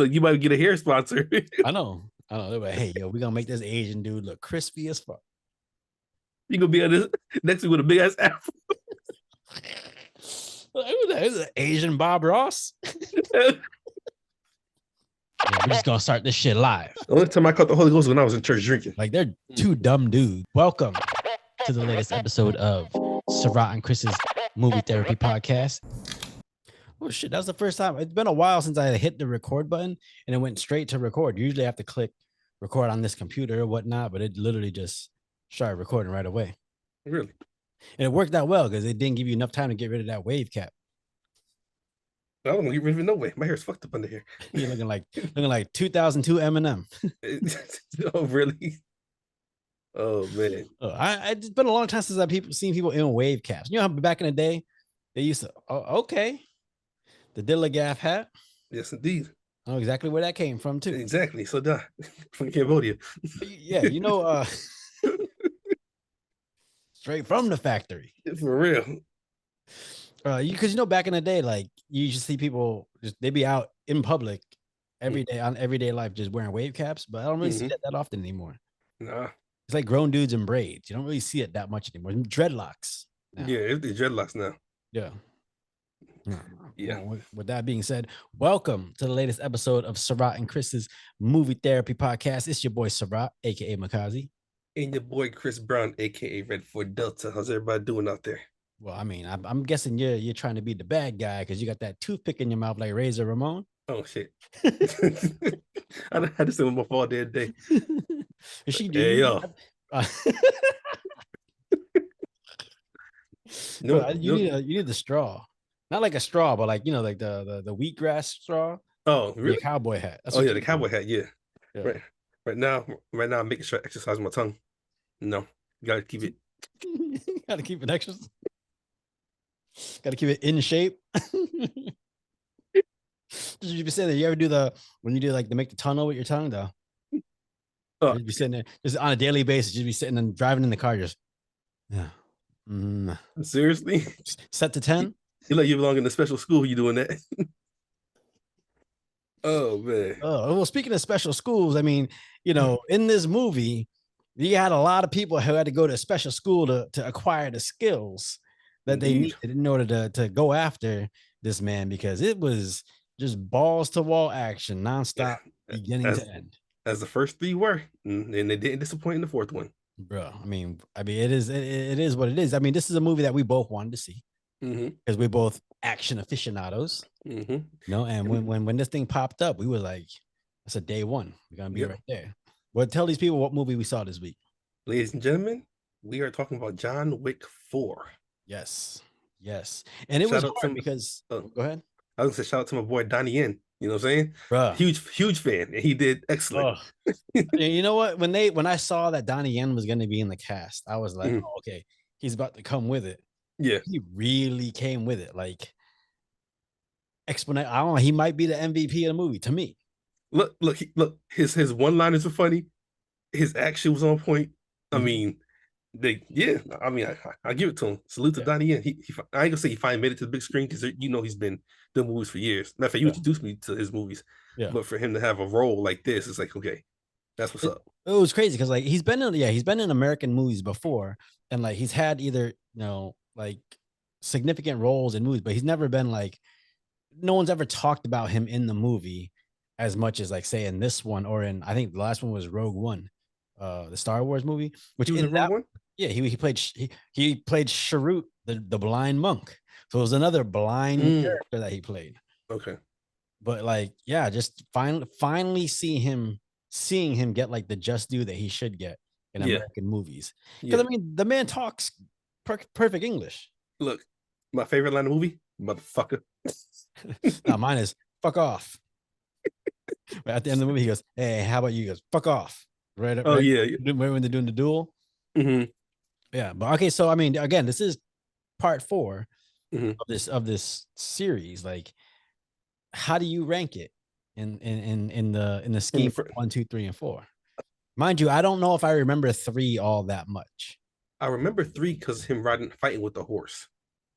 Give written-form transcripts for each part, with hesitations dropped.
Look, you might get a hair sponsor. I know. They're like, hey, yo, we're gonna make this Asian dude look crispy as fuck. You gonna be on this next week with a big ass afro. It was an Asian Bob Ross. Yeah, we're just gonna start this shit live. The only time I caught the Holy Ghost was when I was in church drinking. Like, they're two dumb dudes. Welcome to the latest episode of Sarath and Chris's Movie Therapy Podcast. Oh shit, that was the first time. It's been a while since I hit the record button and it went straight to record. Usually I have to click record on this computer or whatnot, but it literally just started recording right away. Really? And it worked out well because it didn't give you enough time to get rid of that wave cap. I don't get rid of it no way. My hair's fucked up under here. You're looking like 2002 Eminem. Oh really? Oh man. It's been a long time since I've seen people in wave caps. You know how back in the day they used to. Oh, okay. The Dilla hat. Yes, indeed. I know exactly where that came from too. Exactly. So from Cambodia. Yeah, straight from the factory. For real. Because back in the day, like you just see people they be out in public every day on everyday life just wearing wave caps, but I don't really see that often anymore. Nah. It's like grown dudes in braids. You don't really see it that much anymore. Dreadlocks. Now. Yeah, it's the dreadlocks now. Yeah. Yeah. Well, with that being said, welcome to the latest episode of Sarath and Chris's Movie Therapy Podcast. It's your boy Sarath, aka Makazi. And your boy Chris Brown, aka Red Ford Delta. How's everybody doing out there? Well, I mean, I'm guessing you're trying to be the bad guy because you got that toothpick in your mouth like Razor Ramon. Oh shit. I had to say one more fall the other day. Is she hey yo. You need the straw. Not like a straw, but like like the wheatgrass straw. Oh, really? The cowboy hat. That's the cowboy hat. Yeah. Right now, I'm making sure I exercise my tongue. No, you gotta keep it. Gotta keep it extra. Gotta keep it in shape. You be saying that you ever do when you do like to make the tunnel with your tongue though? Oh. You'd be sitting there just on a daily basis. You'd be sitting and driving in the car, just Seriously? Set to 10. You like you belong in a special school. You doing that? Oh man. Oh well, speaking of special schools, I mean, in this movie, you had a lot of people who had to go to a special school to acquire the skills that they needed in order to go after this man, because it was just balls to wall action, nonstop, beginning to end. As the first three were, and they didn't disappoint in the fourth one. Bro, I mean, it is what it is. I mean, this is a movie that we both wanted to see because we're both action aficionados. And when this thing popped up, we were like, "That's a day one. We're gonna be right there." Well, tell these people what movie we saw this week, ladies and gentlemen. We are talking about John Wick 4. Yes, and it was hard because go ahead. I was gonna say shout out to my boy Donnie Yen. You know what I'm saying? Bruh. Huge fan. And he did excellent. You know what? When I saw that Donnie Yen was going to be in the cast, I was like, oh, okay, he's about to come with it. Yeah. He really came with it. Like, I don't know. He might be the MVP of the movie to me. Look, his one-liners were funny. His action was on point. I mean, I give it to him. Salute to Donnie Yen. I ain't gonna say he finally made it to the big screen because he's been doing movies for years. Matter of fact, you introduced me to his movies. Yeah. But for him to have a role like this, it's like, okay, that's what's up. It was crazy because like he's been in American movies before, and like he's had either like significant roles in movies, but he's never been like, no one's ever talked about him in the movie as much as like say in this one, or in, I think the last one was Rogue One, the Star Wars movie, which he was in that one. Yeah, he played Sharut, the blind monk. So it was another blind character that he played. Okay. But like, yeah, just finally seeing him get like the just due that he should get in American movies. Because I mean, the man talks perfect English. Look, my favorite line of the movie, motherfucker. No, mine is fuck off. But at the end of the movie, he goes, "Hey, how about you?" He goes, "Fuck off." Right. Yeah. When they're doing the duel. Yeah, but okay. So I mean, again, this is part 4 of this series. Like, how do you rank it in the scheme for 1, 2, 3, and 4? Mind you, I don't know if I remember 3 all that much. I remember 3 because him fighting with the horse.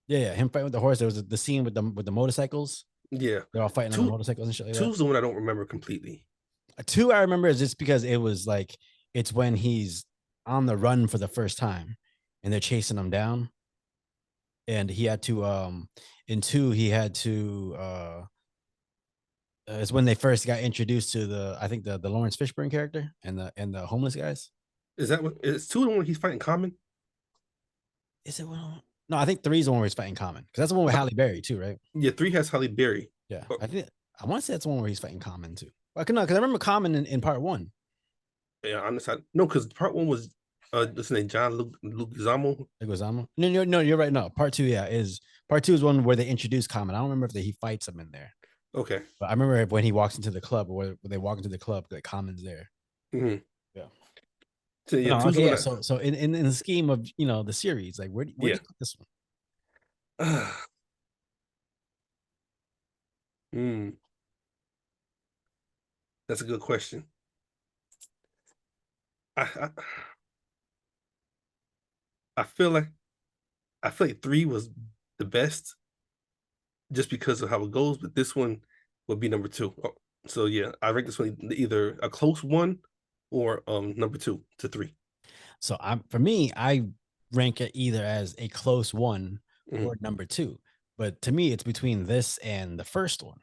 Yeah, him fighting with the horse. There was the scene with the motorcycles. Yeah. They're all fighting on the Two motorcycles and shit like that. Two's the one I don't remember completely. 2 I remember is just because it was like it's when he's on the run for the first time and they're chasing him down. And he had to in 2 he had to it's when they first got introduced to I think the Lawrence Fishburne character and the homeless guys. Is that what is two the one he's fighting Common? Is it one? No, I think 3 is the one where he's fighting Common because that's the one with Halle Berry too, right? Yeah, 3 has Halle Berry. Yeah, I want to say that's the one where he's fighting Common too. Because I remember Common in part 1. Yeah, on the side. No, because part 1 was what's his name, John Leguizamo. Leguizamo? No, you're right. No, part 2, yeah, is part 2 is one where they introduce Common. I don't remember if he fights him in there. Okay. But I remember when he walks into the club, or when they walk into the club, like Common's there. Mm-hmm. Yeah. So yeah, no, okay, yeah. So in the scheme of the series, like where do you put this one? That's a good question. I feel like 3 was the best just because of how it goes, but this one would be number 2. Oh, so yeah, I rank this one either a close 1 or number 2 to 3. So for me, I rank it either as a close 1 or number 2. But to me, it's between this and the first one.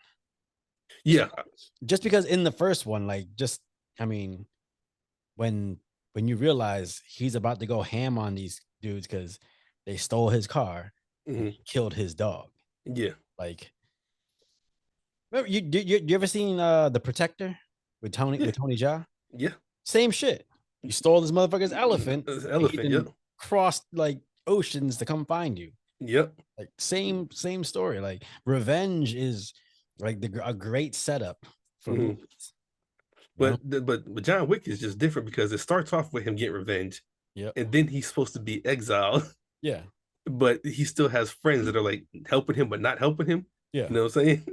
Yeah. Just because in the first one, like I mean, when you realize he's about to go ham on these dudes because they stole his car and killed his dog. Yeah. Like, remember, you ever seen The Protector with Tony Jaa? Yeah. Same shit. You stole this motherfucker's elephant. Yep. Crossed like oceans to come find you. Yep. Like same story. Like revenge is like a great setup for movies. But John Wick is just different because it starts off with him getting revenge. Yeah. And then he's supposed to be exiled. Yeah. But he still has friends that are like helping him but not helping him. Yeah. You know what I'm saying?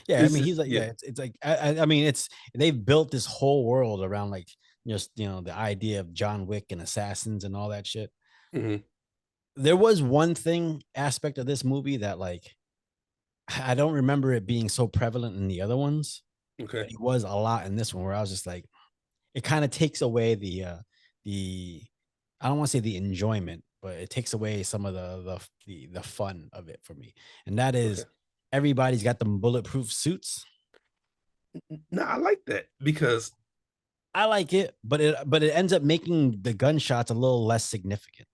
Yeah, I mean, he's like, it's like, I mean, they've built this whole world around like just the idea of John Wick and assassins and all that shit. There was one aspect of this movie that like I don't remember it being so prevalent in the other ones. Okay. It was a lot in this one where I was just like, it kind of takes away the I don't want to say the enjoyment, but it takes away some of the fun of it for me. And that is everybody's got them bulletproof suits. No, I like that because I like it, but it ends up making the gunshots a little less significant.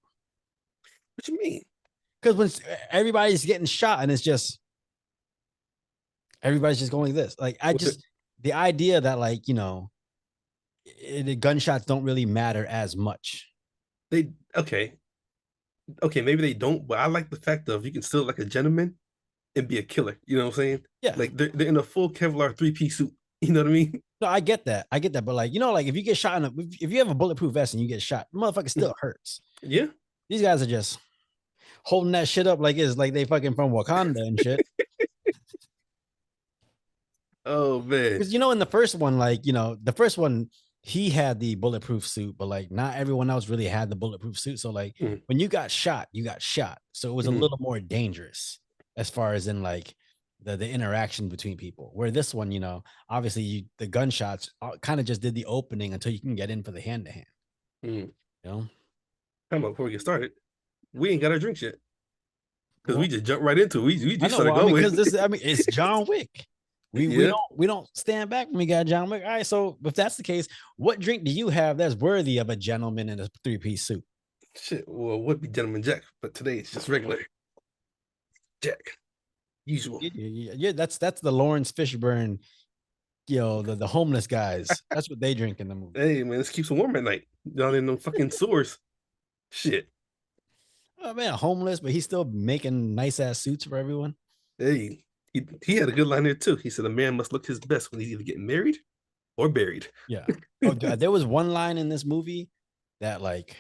What you mean? Because when everybody's getting shot and it's just everybody's just going like this. Like the idea that like, the gunshots don't really matter as much. Okay, maybe they don't, but I like the fact of you can still like a gentleman and be a killer. You know what I'm saying? Yeah. Like they're in a full Kevlar 3-piece suit. You know what I mean? No, I get that. But like, like if you get shot if you have a bulletproof vest and you get shot, the motherfucker still hurts. Yeah. These guys are just holding that shit up like it's like they fucking from Wakanda and shit. Oh man. Because in the first one, like, the first one, he had the bulletproof suit, but like not everyone else really had the bulletproof suit. So like when you got shot, you got shot. So it was a little more dangerous as far as in like the interaction between people. Where this one, obviously the gunshots kind of just did the opening until you can get in for the hand-to-hand. Time out before we get started. We ain't got our drinks yet. Because we just jumped right into it. We just started going. Because it's John Wick. We don't stand back when we got John Wick. All right, so if that's the case, what drink do you have that's worthy of a gentleman in a 3-piece suit? Shit, well, would be Gentleman Jack, but today it's just regular Jack. Usual. Yeah, that's the Lawrence Fishburne, the homeless guys. That's what they drink in the movie. Hey man, this keeps them warm at night down in them fucking sewers. Shit. Oh man, homeless, but he's still making nice ass suits for everyone. Hey. He had a good line there too. He said a man must look his best when he's either getting married or buried. Yeah. Oh, there was one line in this movie that like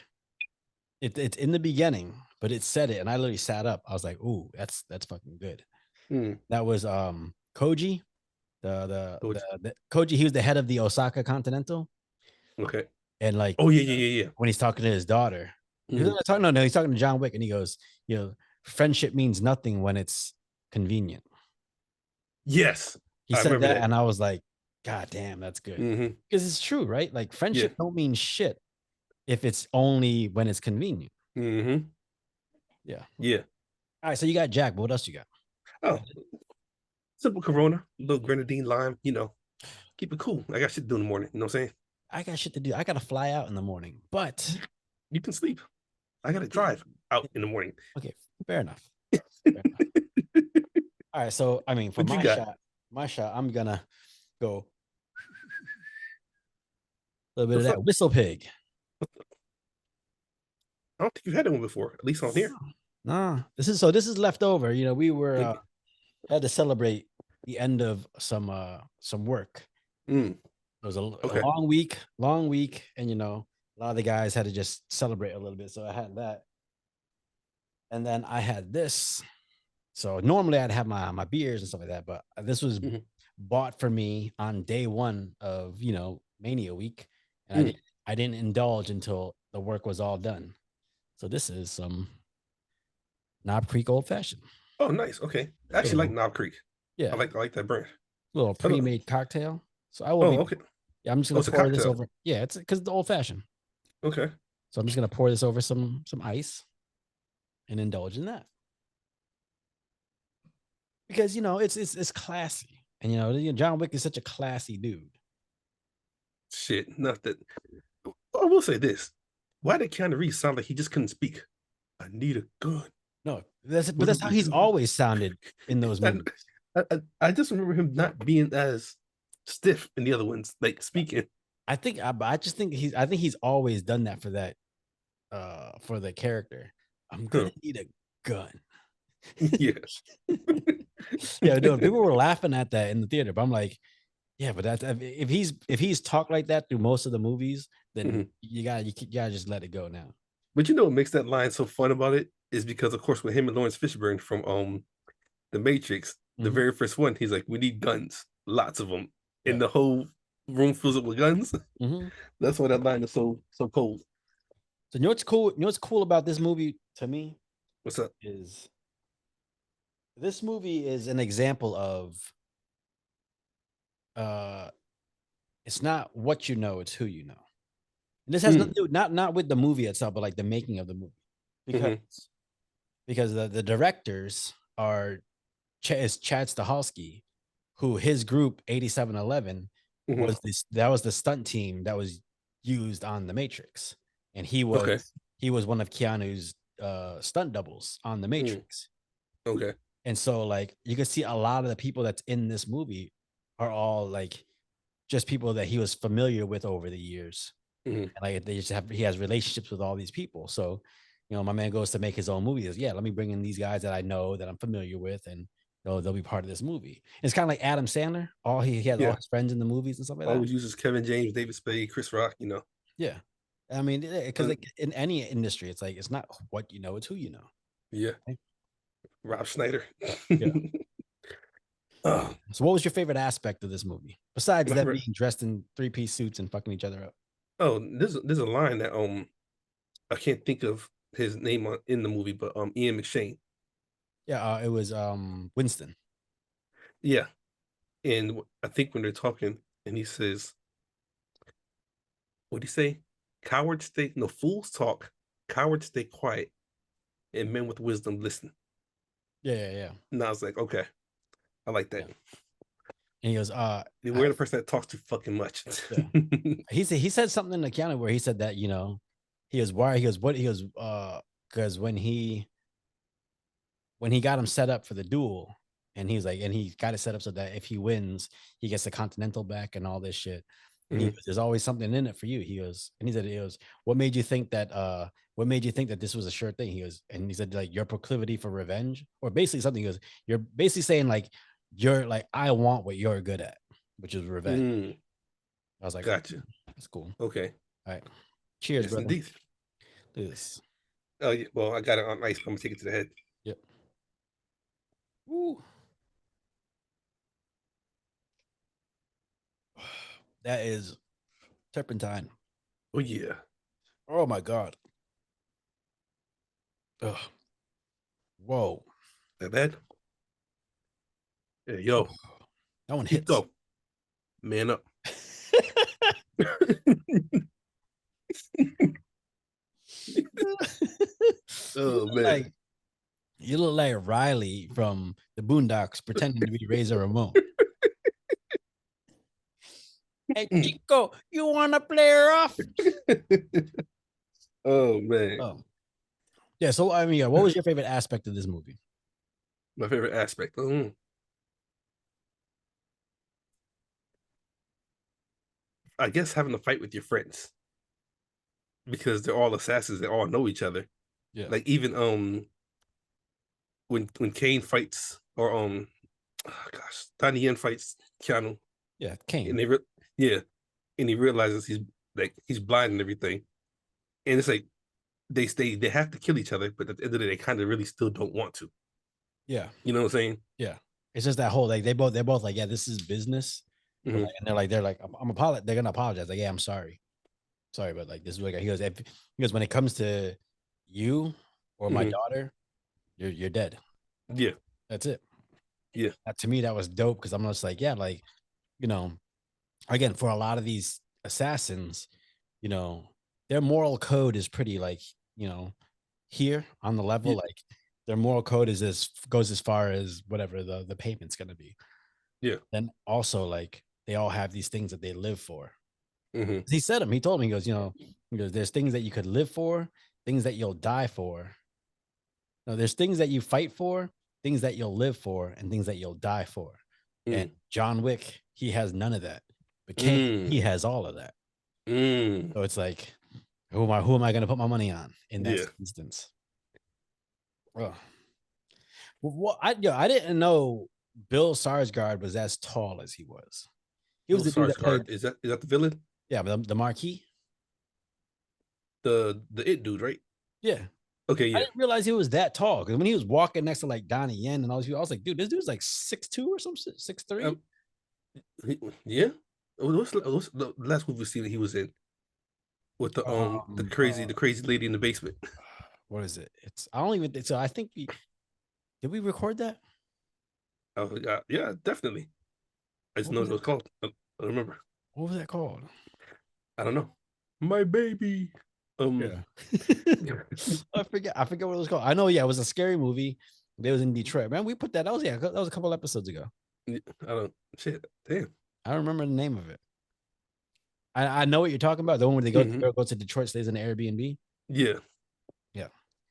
it's in the beginning, but it said it, and I literally sat up. I was like, "Ooh, that's fucking good." That was Koji, the Koji. He was the head of the Osaka Continental. Okay. And like, oh yeah. When he's talking to his daughter, he's talking to John Wick, and he goes, "Friendship means nothing when it's convenient." Yes, He I said remember that, that. and I was like, God damn, that's good. Mm-hmm. Because it's true, right? Like Yeah. friendship don't mean shit if it's only when it's convenient. Mm-hmm. Yeah. Yeah. All right, so you got Jack, but what else you got? Oh, simple Corona, a little grenadine, lime. Keep it cool. I got shit to do in the morning. You know what I'm saying? I got shit to do. I gotta fly out in the morning, but You can sleep. I got to drive out in the morning. okay, fair enough. Fair enough. All right, so I mean, for What you got? my shot, I'm gonna go a little bit The of fuck? that whistle pig. I don't think you've had that one before, at least on here. Nah, this is left over. You know, we were had to celebrate the end of some work. Mm, It was a okay. long week, and you know, a lot of the guys had to just celebrate a little bit. So I had that, and then I had this. So normally I'd have my beers and stuff like that, but this was Mhm. bought for me on day one of Mania week, and Mm. I didn't indulge until the work was all done. So this is some Knob Creek Old Fashioned. Oh, nice. Okay. I actually like Little, Knob Creek. I yeah, like that brand. little I don't, pre-made cocktail. So I will oh, be. okay. Yeah, I'm just Oh, gonna it's a pour this cocktail. over. Yeah, it's because it's the old fashioned. Okay. So I'm just gonna pour this over some ice and indulge in that because it's classy, and John Wick is such a classy dude. Shit. Not that. I will say this. Why did Keanu Reeves sound like he just couldn't speak? I need a gun. No, but What do that's how we he's do? always sounded in those And movies. I just remember him not being as stiff in the other ones, like speaking. I just think he's always done that for the character. I'm Huh. gonna need a gun. Yeah. Yeah, no, people were laughing at that in the theater, but I'm like, yeah, but that's if he's talked like that through most of the movies, then Mhm. you gotta just let it go now. But what makes that line so fun about it is because, of course, with him and Lawrence Fishburne from The Matrix, the Mhm. very first one, he's like, "We need guns, lots of them," Yeah. and the whole room fills up with guns. Mhm. That's why that line is so cold. So what's cool? What's cool about this movie to me What's up? is this movie is an example of uh it's not what you know, it's who you know. And this has nothing Mm, to do not with the movie itself, but like the making of the movie. Because hmm the directors are is Chad Stahelski, who his group 8711 hmm was the stunt team that was used on the Matrix. And Okay. he was one of Keanu's stunt doubles on the Mm, Matrix. okay. And so like you can see a lot of the people that's in this movie are all like just people that he was familiar with over the years. hmm And like he has relationships with all these people. So, my man goes to make his own movie. Is, yeah, let me bring in these guys that I know that I'm familiar with, and they'll be part of this movie. And it's kind of like Adam Sandler. He has all Yeah. his friends in the movies and stuff like that. Always uses Kevin James, David Spade, Chris Rock. Yeah, I mean, because And like in any industry, it's like it's not what you know, it's who you know. yeah, Right? Rob Schneider. Yeah. Oh, So, what was your favorite aspect of this movie besides my them favorite. being dressed in 3-piece suits and fucking each other up? Oh, there's a line that I can't think of his name in the movie, but Ian McShane. Yeah, it was Winston. Yeah, and I think when they're talking, and he says, "What do you say? Cowards stay no fools talk, cowards stay quiet, and men with wisdom listen." Yeah, yeah, yeah, And I was like, okay, I like that. yeah. And he goes, We're the person that talks too fucking much. yeah. He said something in the counter where he said that he was worried. He goes what he goes because when he got him set up for the duel, and he was like, and he got it set up so that if he wins, he gets the Continental back and all this shit. And he Mhm. goes, there's always something in it for you. He goes, and he said, it was what made you think that this was a sure thing? He goes, and he said, like your proclivity for revenge, or basically something. He goes, you're basically saying like you're like I want what you're good at, which is revenge. Mm, I was like, gotcha. that's cool. Okay. All right. Cheers, Yes, brother. indeed. Do this. Oh, yeah, well, I got it on ice. I'm gonna take it to the head. Yep. Woo. That is turpentine. Oh yeah, Oh my god. Ugh. Whoa. that bad. Yeah, Oh, yo. That one Keep hits. going. Man up. Oh man. Like you look like Riley from the Boondocks pretending to be Razor Ramon. Hey Chico, you wanna play rough? Oh man. Oh. Yeah, so I mean, what was your favorite aspect of this movie? My favorite aspect. I guess having a fight with your friends because they're all assassins. They all know each other. Yeah. Like even when Kane fights or oh gosh, Donnie Yen fights Keanu, Yeah, and Kane. yeah, and he realizes he's blind and everything, and it's like they have to kill each other, but at the end of the day, they kind of really still don't want to. Yeah. You know what I'm saying? Yeah. It's just that whole like they're both like, yeah, this is business. But Mm-hmm. like, and they're like, they're gonna apologize. Like, yeah, I'm sorry. Sorry, but like this is like he goes, when it comes to you or my Mm-hmm. daughter, you're dead. Yeah, That's it. yeah, To me, that was dope because I'm just like, yeah, like, you know, again, for a lot of these assassins, you know, their moral code is pretty like, you know, here on the level, yeah, like their moral code is as goes as far as whatever the payment's gonna be. yeah. Then also like they all have these things that they live for. Mm-hmm. He said them. He told me, he goes, you know, he goes, there's things that you could live for, things that you'll die for. No, there's things that you fight for, things that you'll live for, and things that you'll die for. And John Wick, he has none of that. But Kane, Mm-hmm. he has all of that. Mm. So it's like, who am I going to put my money on in that Yeah. instance? Ugh. I didn't know Bill Sarsgaard was as tall as he was. He was Bill the dude that Skarsgård played, is that the villain? yeah, the Marquis. The it dude, right? Yeah, Okay, I yeah. didn't realize he was that tall because when he was walking next to like Donnie Yen and all these people, I was like, dude, this dude's like 6'2" or some shit, 6'3". Um, yeah. What's the last movie scene that he was in with the Uh, crazy lady in the basement? what is it? It's I don't even. So I think did we record that? Oh yeah, yeah, definitely. I just What know was what it it? was called. I don't remember. What was that called? I don't know. My baby. Yeah, Yeah, I forget what it was called. I know. Yeah, it was a scary movie. It was in Detroit. Man, we put that. That was yeah. That was a couple episodes ago. I don't. Shit. Damn. I don't remember the name of it. I know what you're talking about. The one where the Hmm. girl goes to Detroit, stays in the Airbnb. Yeah. Yeah.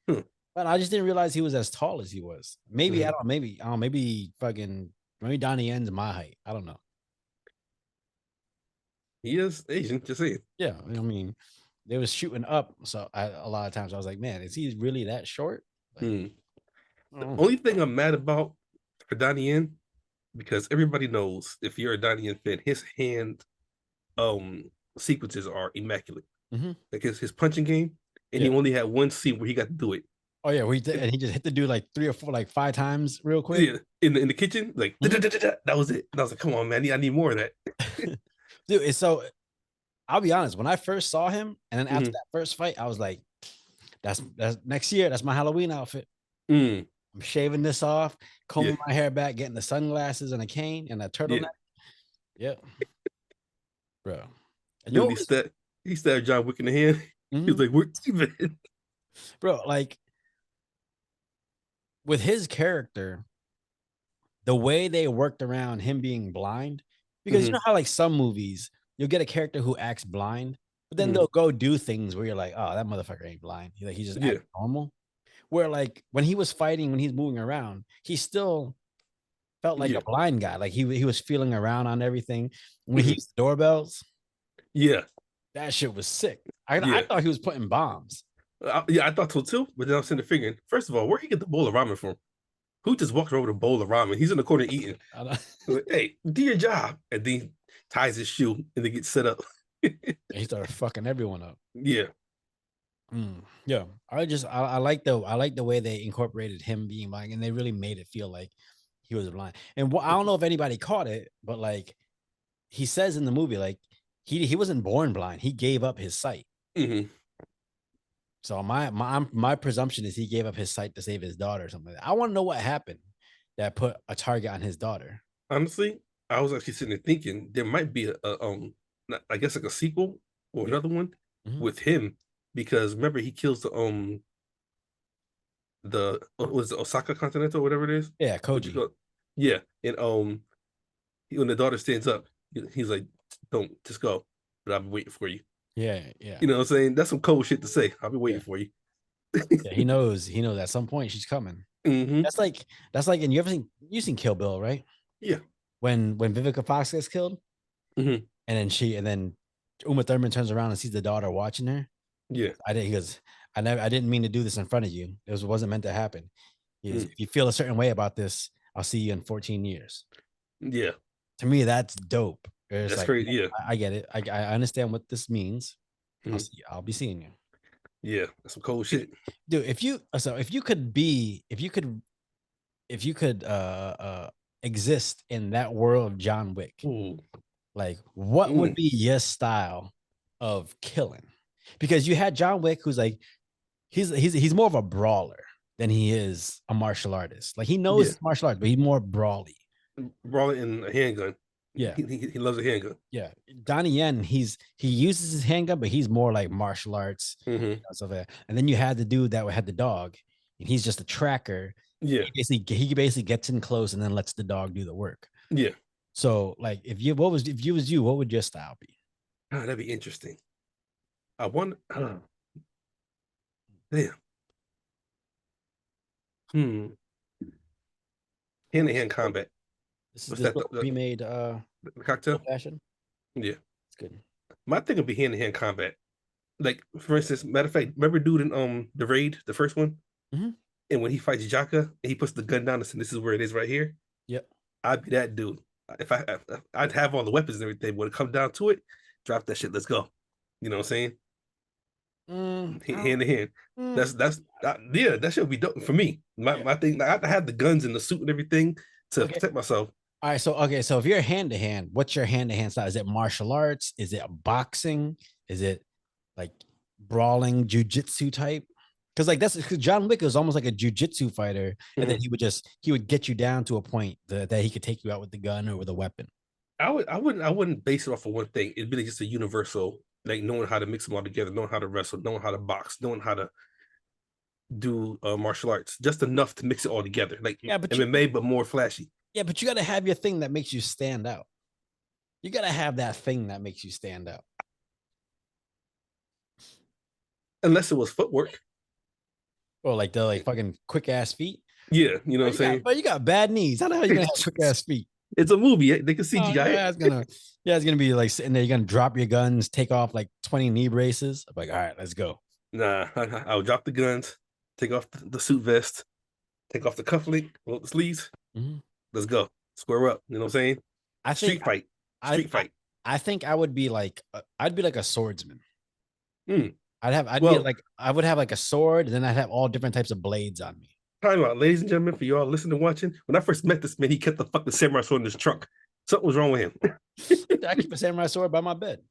Hmm. But I just didn't realize he was as tall as he was. Maybe I Hmm. don't. Maybe I don't. Maybe fucking. Maybe Donnie Yen's my height. I don't know. He is Asian. Just saying. Yeah, I mean, they was shooting up. So a lot of times I was like, man, is he really that short? Like, Hmm. I The don't know. only thing I'm mad about for Donnie Yen, because everybody knows if you're a Donnie Yen fan, his hand um sequences are immaculate. Mhm. Like his punching game, and he Yeah. only had one scene where he got to do it. Oh yeah, we did, And, and he just hit the dude like 3 or 4, like 5 times real quick. yeah, in the kitchen, like Mhm. that was it. And I was like, come on, man, I need more of that. Dude, it's so. I'll be honest. When I first saw him, and then after Hmm. that first fight, I was like, that's next year. That's my Halloween outfit. Mm, I'm shaving this off, yeah, combing my hair back, getting the sunglasses and a cane and a yeah. turtleneck. Yeah, bro. And you know Dude, what was, he stabbed John Wick in the hand. He was mhm. like, we're even. Bro, like with his character, the way they worked around him being blind, because you Hmm. know how like some movies you'll get a character who acts blind, but then Hmm. they'll go do things where you're like, oh, that motherfucker ain't blind. He just Yeah, acts normal. Where like when he was fighting, when he's moving around, he still felt like a yeah, blind guy. Like he was feeling around on everything. When he hmm used the doorbells, yeah, that shit was sick. I yeah. thought he was putting bombs. Yeah, I thought so too. But then I was sitting there figuring, first of all, where he get the bowl of ramen from? Who just walked over with a bowl of ramen? He's in the corner eating. Like, hey, do your job. And then he ties his shoe and they get set up. He started fucking everyone up. Yeah. Yeah, I like the way they incorporated him being blind, and they really made it feel like he was blind. And I don't know if anybody caught it, but like he says in the movie, like he wasn't born blind. He gave up his sight. Hmm. So my presumption is he gave up his sight to save his daughter or something like that. I want to know what happened that put a target on his daughter. Honestly, I was actually sitting there thinking there might be I guess like a sequel or another one with him, because remember he kills the was it Osaka Continental or whatever it is. Yeah, What you Koji. call it? Yeah, and when the daughter stands up, he's like, "Don't just go," but I've been waiting for you. Yeah, yeah, You know what I'm saying? That's some cold shit to say. I'll be yeah. waiting for you. Yeah, he knows at some point she's coming. Mm-hmm. That's like, and you've seen Kill Bill, right? Yeah. When Vivica Fox gets killed, Mm-hmm. and then Uma Thurman turns around and sees the daughter watching her. Yeah. He goes, I didn't mean to do this in front of you. Wasn't meant to happen. Mm. If you feel a certain way about this, I'll see you in 14 years. Yeah. To me, that's dope. It's That's like, crazy. Yeah. I get it. I understand what this means. Mm. I'll be seeing you. Yeah. That's some cold shit. Dude, if you could exist in that world of John Wick, Ooh. like what would be your style of killing? Because you had John Wick, who's like he's more of a brawler than he is a martial artist. Like he knows martial arts, but he's more brawly. Brawling in a handgun. Yeah, he loves a handgun. yeah. Donnie Yen, he uses his handgun, but he's more like martial arts stuff like that. And then you had the dude that had the dog, and he's just a tracker. Yeah, he basically gets in close and then lets the dog do the work. yeah. So, like, if you was you, what would your style be? Oh, that'd be interesting. I wonder. Damn. Hand-to-hand combat. This is What's this that? remade The cocktail? fashion. Yeah. It's good. My thing would be hand-to-hand combat. Like, for instance, matter of fact, remember dude in the raid, the first one? And when he fights Jaka and he puts the gun down and says, "This is where it is right here." Yep. I'd be that dude. If I'd have all the weapons and everything. When it comes down to it, drop that shit. Let's go. You know what I'm saying? Hand to hand. Yeah, that should be dope for me. My thing, I have to have the guns and the suit and everything to protect myself. All right, so if you're hand to hand, what's your hand to hand style? Is it martial arts? Is it boxing? Is it like brawling, jujitsu type? Because like cause John Wick was almost like a jujitsu fighter, and then he would get you down to a point that he could take you out with the gun or with a weapon. I wouldn't base it off of one thing. It'd be like just a universal, like knowing how to mix them all together, knowing how to wrestle, knowing how to box, knowing how to do martial arts, just enough to mix it all together, like MMA, but more flashy. Yeah, but you got to have your thing that makes you stand out. You got to have that thing that makes you stand out. Unless it was footwork. Or like the fucking quick ass feet. Yeah, you know what I'm saying? But you got bad knees. How the hell are you gonna have quick ass feet? It's a movie. They can CGI. It's gonna be like sitting there. You're gonna drop your guns, take off like 20 knee braces. I'm like, all right, let's go. Nah, I'll drop the guns, take off the suit vest, take off the cufflink, roll the sleeves. Let's go. Square up. You know what I'm saying? Street fight. I think I would be like I'd be like a swordsman. I would have like a sword, and then I'd have all different types of blades on me. Time out, ladies and gentlemen, for y'all listening and watching. When I first met this man, he kept the fucking samurai sword in his trunk. Something was wrong with him. I keep a samurai sword by my bed.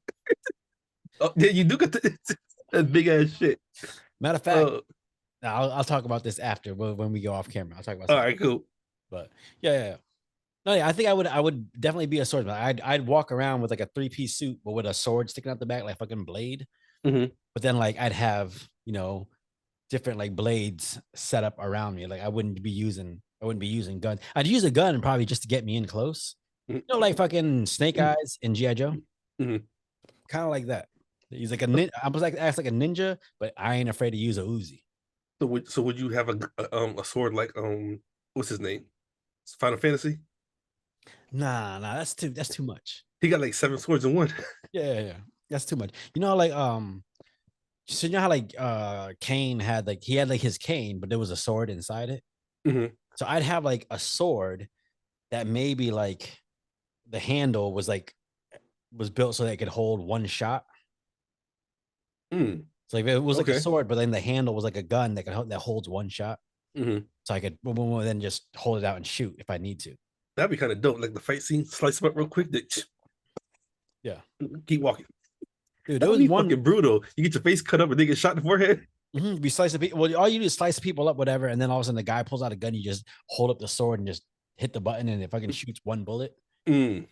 Oh, yeah, you do get that big ass shit. Matter of fact, I'll talk about this after when we go off camera. I'll talk about. All right, cool. But yeah. No, yeah, I think I would definitely be a swordsman. I'd walk around with like a 3-piece suit, but with a sword sticking out the back like fucking blade. But then like I'd have different like blades set up around me. Like I wouldn't be using guns. I'd use a gun probably just to get me in close. Like fucking Snake Eyes in G.I. Joe. Kind of like that. He's like a ninja. I was like acts like a ninja, but I ain't afraid to use a Uzi. So would you have a sword like what's his name? Final Fantasy? Nah, that's too much. He got like 7 swords in one. Yeah. That's too much. So you know how like Kane had he had his cane, but there was a sword inside it. So I'd have like a sword that maybe like the handle was built so that it could hold one shot. So like it was like a sword, but then the handle was like a gun that holds one shot. So I could then just hold it out and shoot if I need to. That'd be kind of dope. Like the fight scene, slice them up real quick. Yeah. Keep walking. Dude, that would be fucking brutal. You get your face cut up and they get shot in the forehead. Be slicing people. Well, all you do is slice people up, whatever, and then all of a sudden the guy pulls out a gun. You just hold up the sword and just hit the button, and it fucking shoots one bullet. Mm.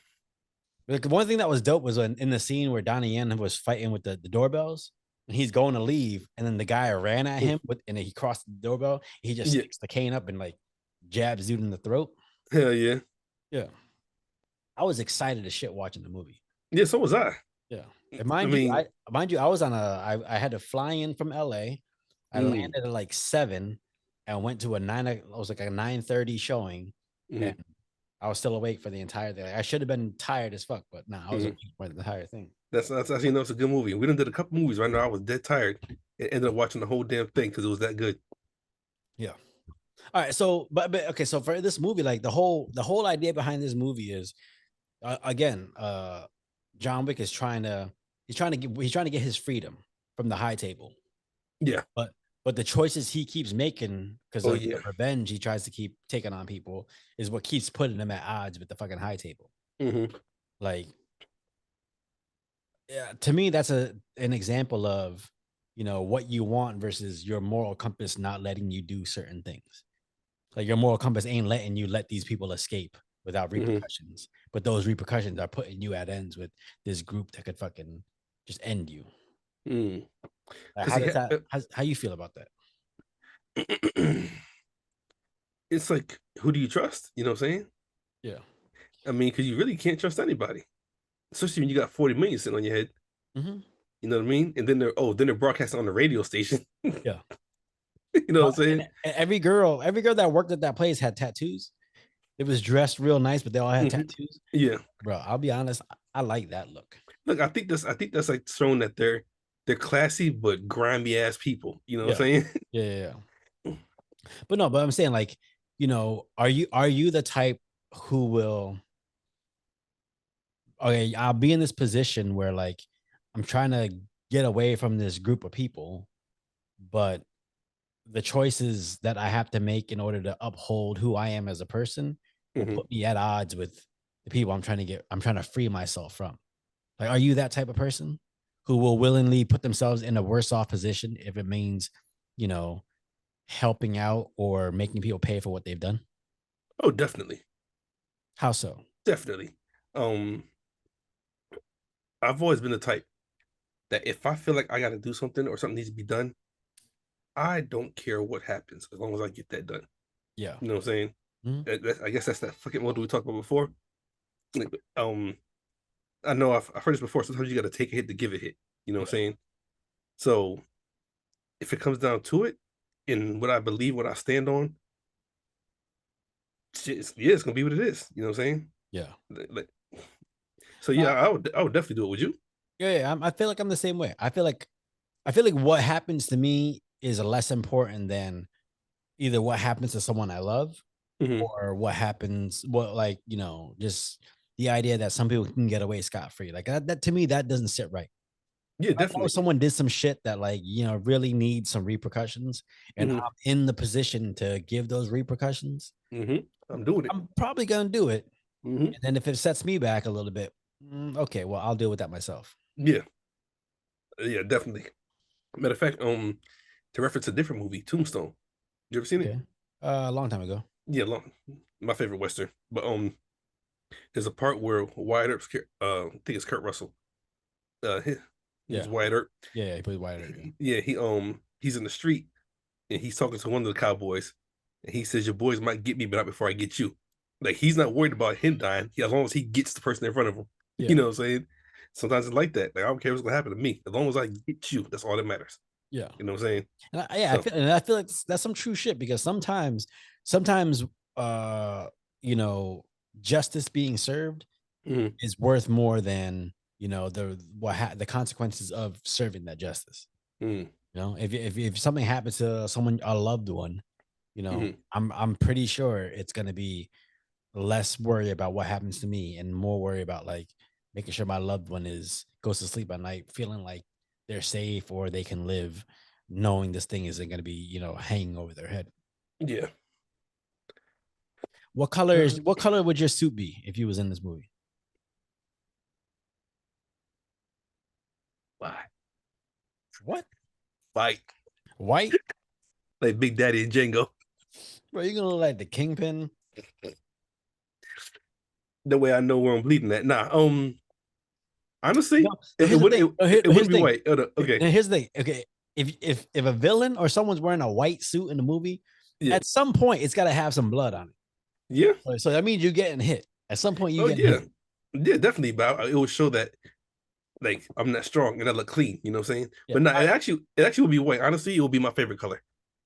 Like one thing that was dope was when in the scene where Donnie Yen was fighting with the doorbells and he's going to leave, and then the guy ran at him and he crossed the doorbell. He just Yeah. sticks the cane up and like jabs dude in the throat. Hell yeah. Yeah. I was excited as shit watching the movie. Yeah, so was I. Yeah. And I mean, I was on I had to fly in from LA. I landed at like 7 and went to it was like a 9:30 showing. And I was still awake for the entire day. I should have been tired as fuck, but I was awake for the entire thing. That's actually it's a good movie. We done did a couple movies right now. I was dead tired and ended up watching the whole damn thing because it was that good. Yeah. All right. So, but okay. So for this movie, like the whole idea behind this movie is, again, John Wick is he's trying to get his freedom from the high table. Yeah. But the choices he keeps making because of yeah. the revenge he tries to keep taking on people is what keeps putting him at odds with the fucking high table. Like, yeah, to me, that's an example of, what you want versus your moral compass not letting you do certain things. Like your moral compass ain't letting you let these people escape without repercussions, but those repercussions are putting you at ends with this group that could fucking just end you. Like, how you feel about that? It's like, who do you trust? You know what I'm saying? Yeah. I mean, because you really can't trust anybody, especially when you got 40 million sitting on your head. You know what I mean? And then they're broadcasting on the radio station. Yeah. You know what I'm saying? And every girl that worked at that place had tattoos. It was dressed real nice, but they all had tattoos. Yeah, bro. I'll be honest. I like that look. Look, I think that's like showing that they're classy but grimy ass people. You know what I'm saying? Yeah. But I'm saying, like, are you the type who will? Okay, I'll be in this position where like I'm trying to get away from this group of people, but the choices that I have to make in order to uphold who I am as a person will put me at odds with the people I'm trying to free myself from. Like, are you that type of person who will willingly put themselves in a worse off position if it means, helping out or making people pay for what they've done? Oh, definitely. How so? Definitely. I've always been the type that if I feel like I got to do something or something needs to be done, I don't care what happens as long as I get that done. Yeah. You know what I'm saying? I guess that's that fucking model we talked about before. Like, I know I've heard this before. Sometimes you got to take a hit to give a hit. You know what I'm saying? So if it comes down to it, in what I believe, what I stand on, it's gonna be what it is. You know what I'm saying? Yeah. So yeah, I would definitely do it. Would you? Yeah. I feel like I'm the same way. I feel like what happens to me is less important than either what happens to someone I love or just the idea that some people can get away scot-free. Like that to me, that doesn't sit right. Yeah, I know definitely. someone did some shit that really needs some repercussions, and I'm in the position to give those repercussions. I'm doing it. I'm probably gonna do it, and then if it sets me back a little bit, okay, well, I'll deal with that myself. Yeah, definitely. Matter of fact, to reference a different movie, Tombstone. You ever seen it? A long time ago. Yeah, my favorite western. But there's a part where Wyatt Earp's I think it's Kurt Russell. He's Wyatt Earp. Yeah, he plays Wyatt Earp. Yeah, he's in the street and he's talking to one of the cowboys, and he says, "Your boys might get me, but not before I get you." Like he's not worried about him dying. As long as he gets the person in front of him. You know what I'm saying? Sometimes it's like that. Like I don't care what's gonna happen to me. As long as I get you, that's all that matters. Yeah. You know what I'm saying? I feel like that's some true shit because sometimes, justice being served is worth more than the consequences of serving that justice. If something happens to someone, a loved one, I'm pretty sure it's gonna be less worry about what happens to me and more worry about like making sure my loved one goes to sleep at night feeling like they're safe or they can live knowing this thing isn't going to be hanging over their head. Yeah. What color would your suit be if you was in this movie? Why? What? White. Like Big Daddy and Django. Bro, you're gonna look like the Kingpin. That way I know where I'm bleeding at. Nah, honestly, No, but here's the thing. it Here's wouldn't the be thing. white. Okay, Now, here's the thing. Okay, if a villain or someone's wearing a white suit in the movie, yeah, at some point it's got to have some blood on yeah, it. So that means you're getting hit. At some point, you oh getting yeah, hit. yeah, definitely. But it will show that like I'm not strong and I look clean. You know what I'm saying? Yeah. But no, it actually will be white. Honestly, it will be my favorite color,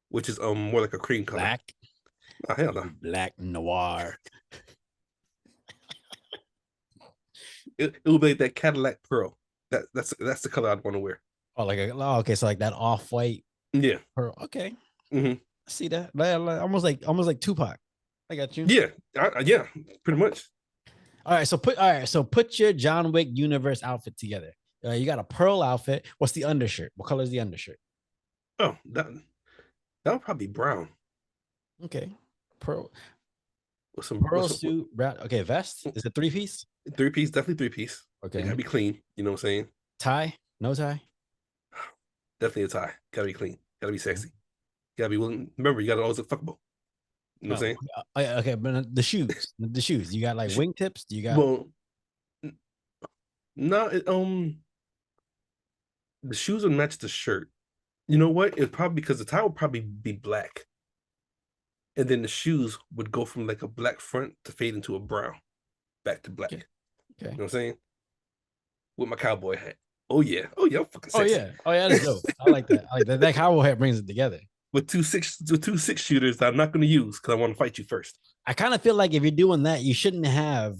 which is more like a cream color. Black, Oh, hell no. black noir. It will be like that Cadillac pearl. That's the color I'd want to wear. Oh, okay, so like that off white Yeah. pearl. Okay, Hmm. see that? Almost like Tupac. I got you. Yeah. Yeah. Pretty much. So put your John Wick universe outfit together. You got a pearl outfit. What's the undershirt? What color is the undershirt? Oh, that would probably be brown Okay, pearl with some suit. Okay, vest. Is it 3-piece? 3-piece, definitely 3-piece. It Okay, gotta be clean. You know what I'm saying? tie. No tie. Definitely a tie. Gotta be clean. Gotta be Okay. sexy. Gotta be willing. Remember, you gotta always look fuckable. You know what I'm saying? Okay, but the shoes. The shoes. You got like wingtips. Do you got? Well, no, the shoes would match the shirt. You know what? It's probably because the tie would probably be black, and then the shoes would go from like a black front to fade into a brown, back to black. Okay. You know what I'm saying? With my cowboy hat. Oh yeah. Oh yeah. I'm fucking Oh sexy. yeah. Oh yeah. That's dope. I like that. I like that. That cowboy hat brings it together. With two six shooters that I'm not going to use because I want to fight you first. I kind of feel like if you're doing that, you shouldn't have.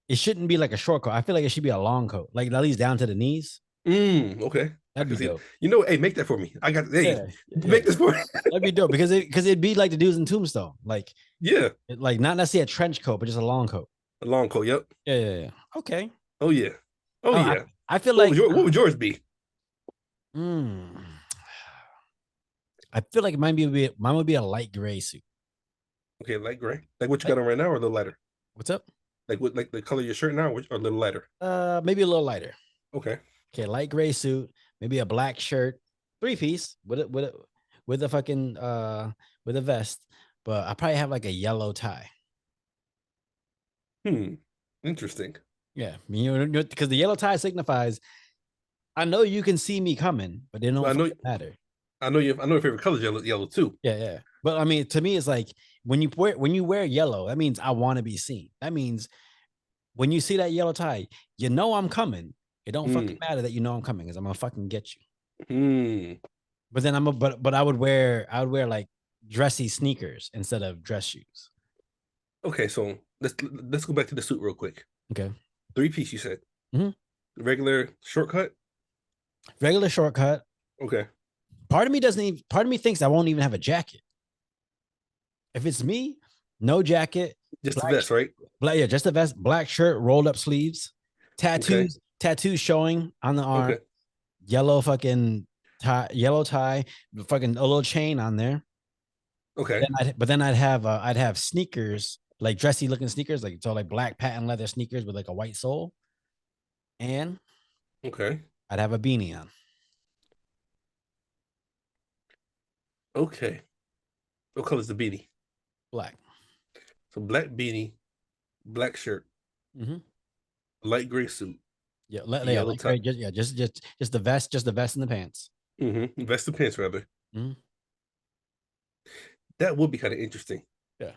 It shouldn't be like a short coat. I feel like it should be a long coat, like at least down to the knees. Okay. I That'd can be see it. dope. You know, hey, make that for me. I got hey, Yeah, yeah. make this for me. That'd be dope because it'd be like the dudes in Tombstone, like Yeah. like not necessarily a trench coat, but just a long coat. A long coat, yep. Yeah. Okay. Oh yeah. Oh Oh, yeah. I feel like What would yours be? mm, I feel like mine would be a light gray suit. Okay, light gray. Like what you got on right now or a little lighter? What's up? Like what like the color of your shirt now or a little lighter? Maybe a little lighter. Okay. Okay, light gray suit, maybe a black shirt, 3-piece with a fucking with a vest, but I probably have like a yellow tie. Interesting. Yeah, because the yellow tie signifies I know you can see me coming, but it don't I know matter. I know your favorite color is yellow too. Yeah. But I mean, to me, it's like when you wear yellow, that means I want to be seen. That means when you see that yellow tie, you know I'm coming. It don't fucking matter that you know I'm coming because I'm gonna fucking get you. But then but I would wear like dressy sneakers instead of dress shoes. Okay, so let's go back to the suit real quick. Okay. 3-piece, you said. Mhm. Regular shortcut. Regular shortcut. Okay. Part of me thinks I won't even have a jacket. If it's me, no jacket. Just the vest, right? Yeah, just the vest, black shirt, rolled up sleeves, tattoos, tattoos showing on the arm, Okay. yellow fucking tie, yellow tie, fucking a little chain on there. Okay. But then I'd have sneakers, like dressy looking sneakers, like black patent leather sneakers with like a white sole, and Okay. I'd have a beanie on. Okay. What color is the beanie? Black. So black beanie, black shirt, light gray suit. Yeah, yellow like, tie. Just the vest, and the pants. Vest and pants rather. That would be kind of interesting. Yeah.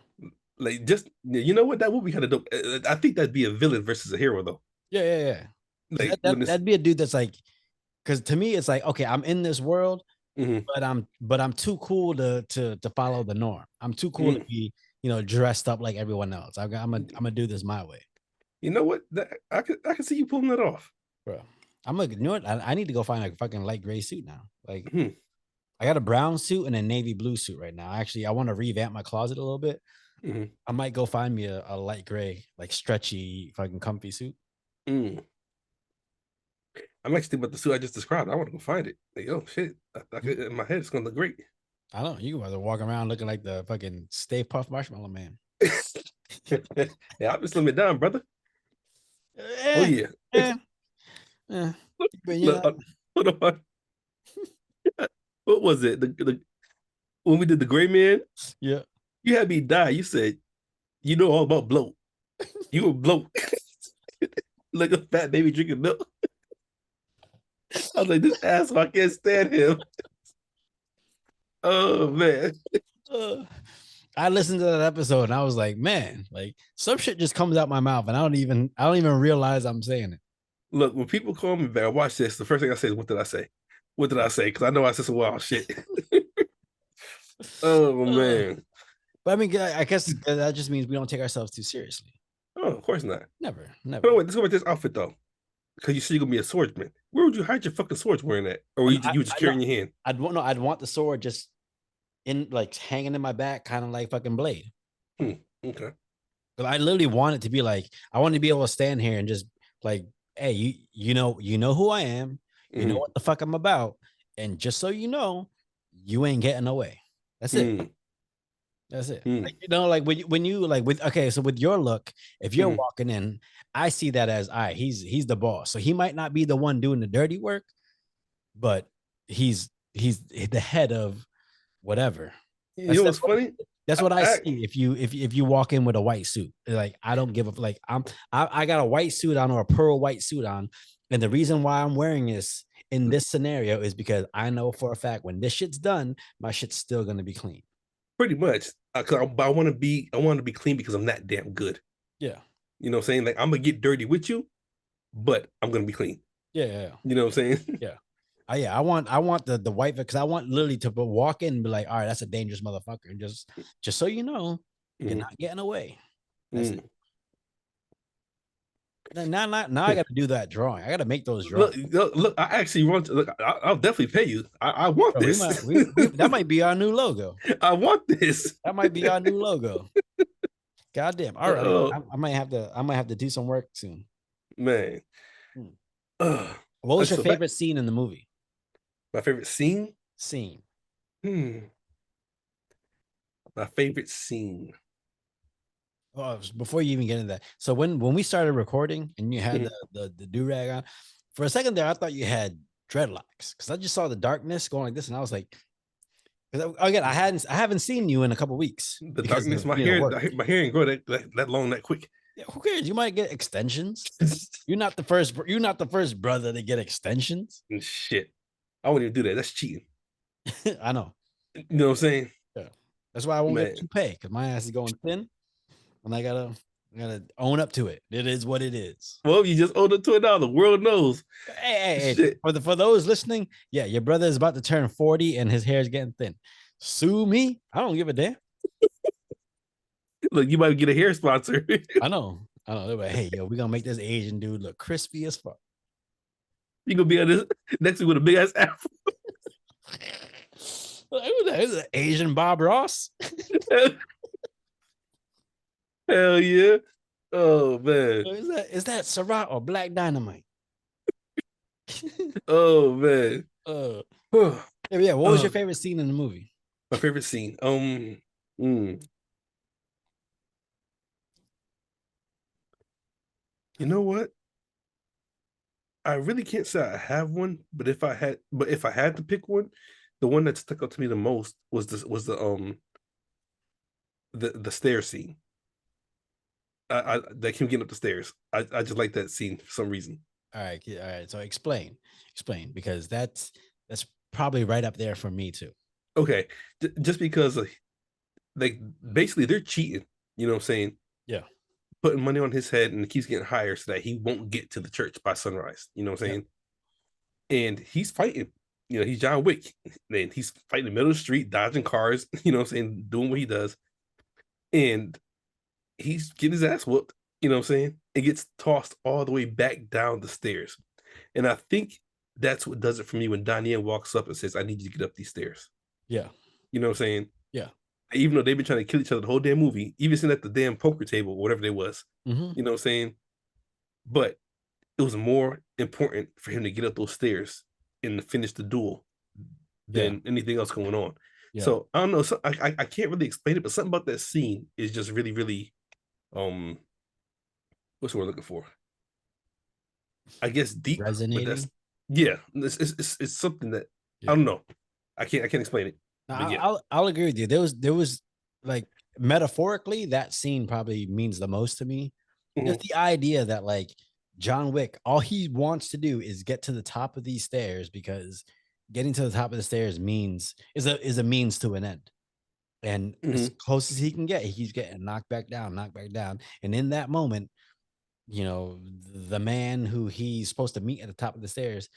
Like just you know what? That would be kind of dope. I think that'd be a villain versus a hero though. Yeah. Like that'd be a dude that's like, because to me it's like, okay, I'm in this world, but I'm too cool to follow the norm. I'm too cool to be dressed up like everyone else. I'm gonna do this my way. You know what? I could see you pulling that off, bro. I'm like, you know what? I need to go find a fucking light gray suit now. Like, I got a brown suit and a navy blue suit right now. Actually, I want to revamp my closet a little bit. I might go find me a light gray, like stretchy, fucking comfy suit. I'm actually about the suit I just described. I want to go find it. Like, oh shit, I could, in my head it's gonna look great. I don't know. You can walk around looking like the fucking Stay Puft Marshmallow Man. Yeah, I'll just slim it down, brother. Oh yeah. But yeah. Hold on. What was it? The when we did the gray man? Yeah. You had me die. You said you know all about bloat. You would blow like a fat baby drinking milk. I was like, this asshole, I can't stand him. Oh man. I listened to that episode and I was like, man, like some shit just comes out my mouth and I don't even realize I'm saying it. Look, when people call me back, I watch this. The first thing I say is, "What did I say? What did I say?" Because I know I said some wild shit. Oh man. But I mean, I guess that just means we don't take ourselves too seriously. Oh, of course not. Never. But wait, let's go with this outfit though. Because you said you're gonna be a swordsman. Where would you hide your fucking swords wearing that? Or were you just carrying your hand? I'd want the sword just in like hanging in my back, kind of like fucking Blade. Okay. But I literally want it to be like, I want to be able to stand here and just like, hey, you know who I am, you know what the fuck I'm about, and just so you know, you ain't getting away. That's it. That's it. Like, like when you like with so with your look, if you're walking in, I see that as he's the boss. So he might not be the one doing the dirty work, but he's the head of whatever. You know what's funny? That's what I see. If you walk in with a white suit, like I don't give a like I got a white suit on or a pearl white suit on, and the reason why I'm wearing this in this scenario is because I know for a fact when this shit's done, my shit's still gonna be clean. Pretty much. I want to be clean because I'm that damn good. Yeah. You know what I'm saying? Like I'm gonna get dirty with you, but I'm gonna be clean. Yeah. You know what I'm saying? Yeah. Yeah, I want the white because I want literally to walk in and be like, all right, that's a dangerous motherfucker. And just so you know, you're not getting away. That's it. Now I got to do that drawing. I got to make those drawings. Look, I actually want to look. I'll definitely pay you. I want this. That might be our new logo. I want this. That might be our new logo. Goddamn. All right, I might have to do some work soon. Man. What was your favorite scene in the movie? My favorite scene? My favorite scene. Oh, before you even get into that. So when we started recording and you had the do-rag on, for a second there, I thought you had dreadlocks because I just saw the darkness going like this, and I was like, again, I haven't seen you in a couple weeks. The darkness, my hair ain't grow that long that quick. Yeah, who cares? You might get extensions. You're not the first brother to get extensions. Shit. I wouldn't even do that. That's cheating. I know. You know what I'm saying? Yeah. That's why I won't get you pay because my ass is going thin, and I gotta own up to it. It is what it is. Well, you just own up to it now. The world knows. Hey. For those listening, yeah, your brother is about to turn 40 and his hair is getting thin. Sue me. I don't give a damn. Look, you might get a hair sponsor. I know. But hey, yo, we're gonna make this Asian dude look crispy as fuck. You gonna be on this next week with a big ass afro. Who's an Asian Bob Ross? Hell yeah. Oh man. Is that Sarath or Black Dynamite? Oh man. Yeah, what was your favorite scene in the movie? My favorite scene. You know what? I really can't say I have one, but if I had to pick one, the one that stuck out to me the most was the stair scene. That him getting up the stairs. I just like that scene for some reason. All right. So explain, because that's probably right up there for me too. Okay, just because like basically they're cheating. You know what I'm saying? Yeah. Putting money on his head and it keeps getting higher so that he won't get to the church by sunrise. You know what I'm saying? Yeah. And he's fighting. You know, he's John Wick. And he's fighting in the middle of the street, dodging cars. You know what I'm saying? Doing what he does. And he's getting his ass whooped, you know what I'm saying? It gets tossed all the way back down the stairs. And I think that's what does it for me when Donnie Yen walks up and says, I need you to get up these stairs. Yeah. You know what I'm saying? Yeah. Even though they've been trying to kill each other the whole damn movie, even sitting at the damn poker table, whatever they was, you know what I'm saying? But it was more important for him to get up those stairs and to finish the duel than anything else going on. Yeah. So I don't know. So I can't really explain it, but something about that scene is just really, really what's the word I'm looking for? I guess deep. Resonating. It's something that I don't know. I can't explain it. I'll agree with you. There was like metaphorically that scene probably means the most to me. Just the idea that like John Wick, all he wants to do is get to the top of these stairs because getting to the top of the stairs means is a means to an end. And as close as he can get, he's getting knocked back down. And in that moment, you know, the man who he's supposed to meet at the top of the stairs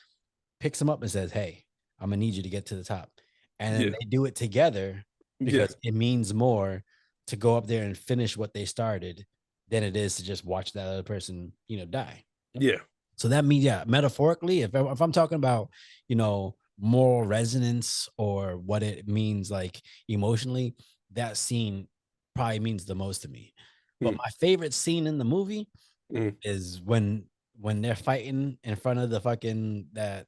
picks him up and says, "Hey, I'm gonna need you to get to the top." And then they do it together because it means more to go up there and finish what they started than it is to just watch that other person, you know, die. Yeah. So that means, metaphorically, if I'm talking about, you know, moral resonance or what it means like emotionally, that scene probably means the most to me. But my favorite scene in the movie is when they're fighting in front of the fucking the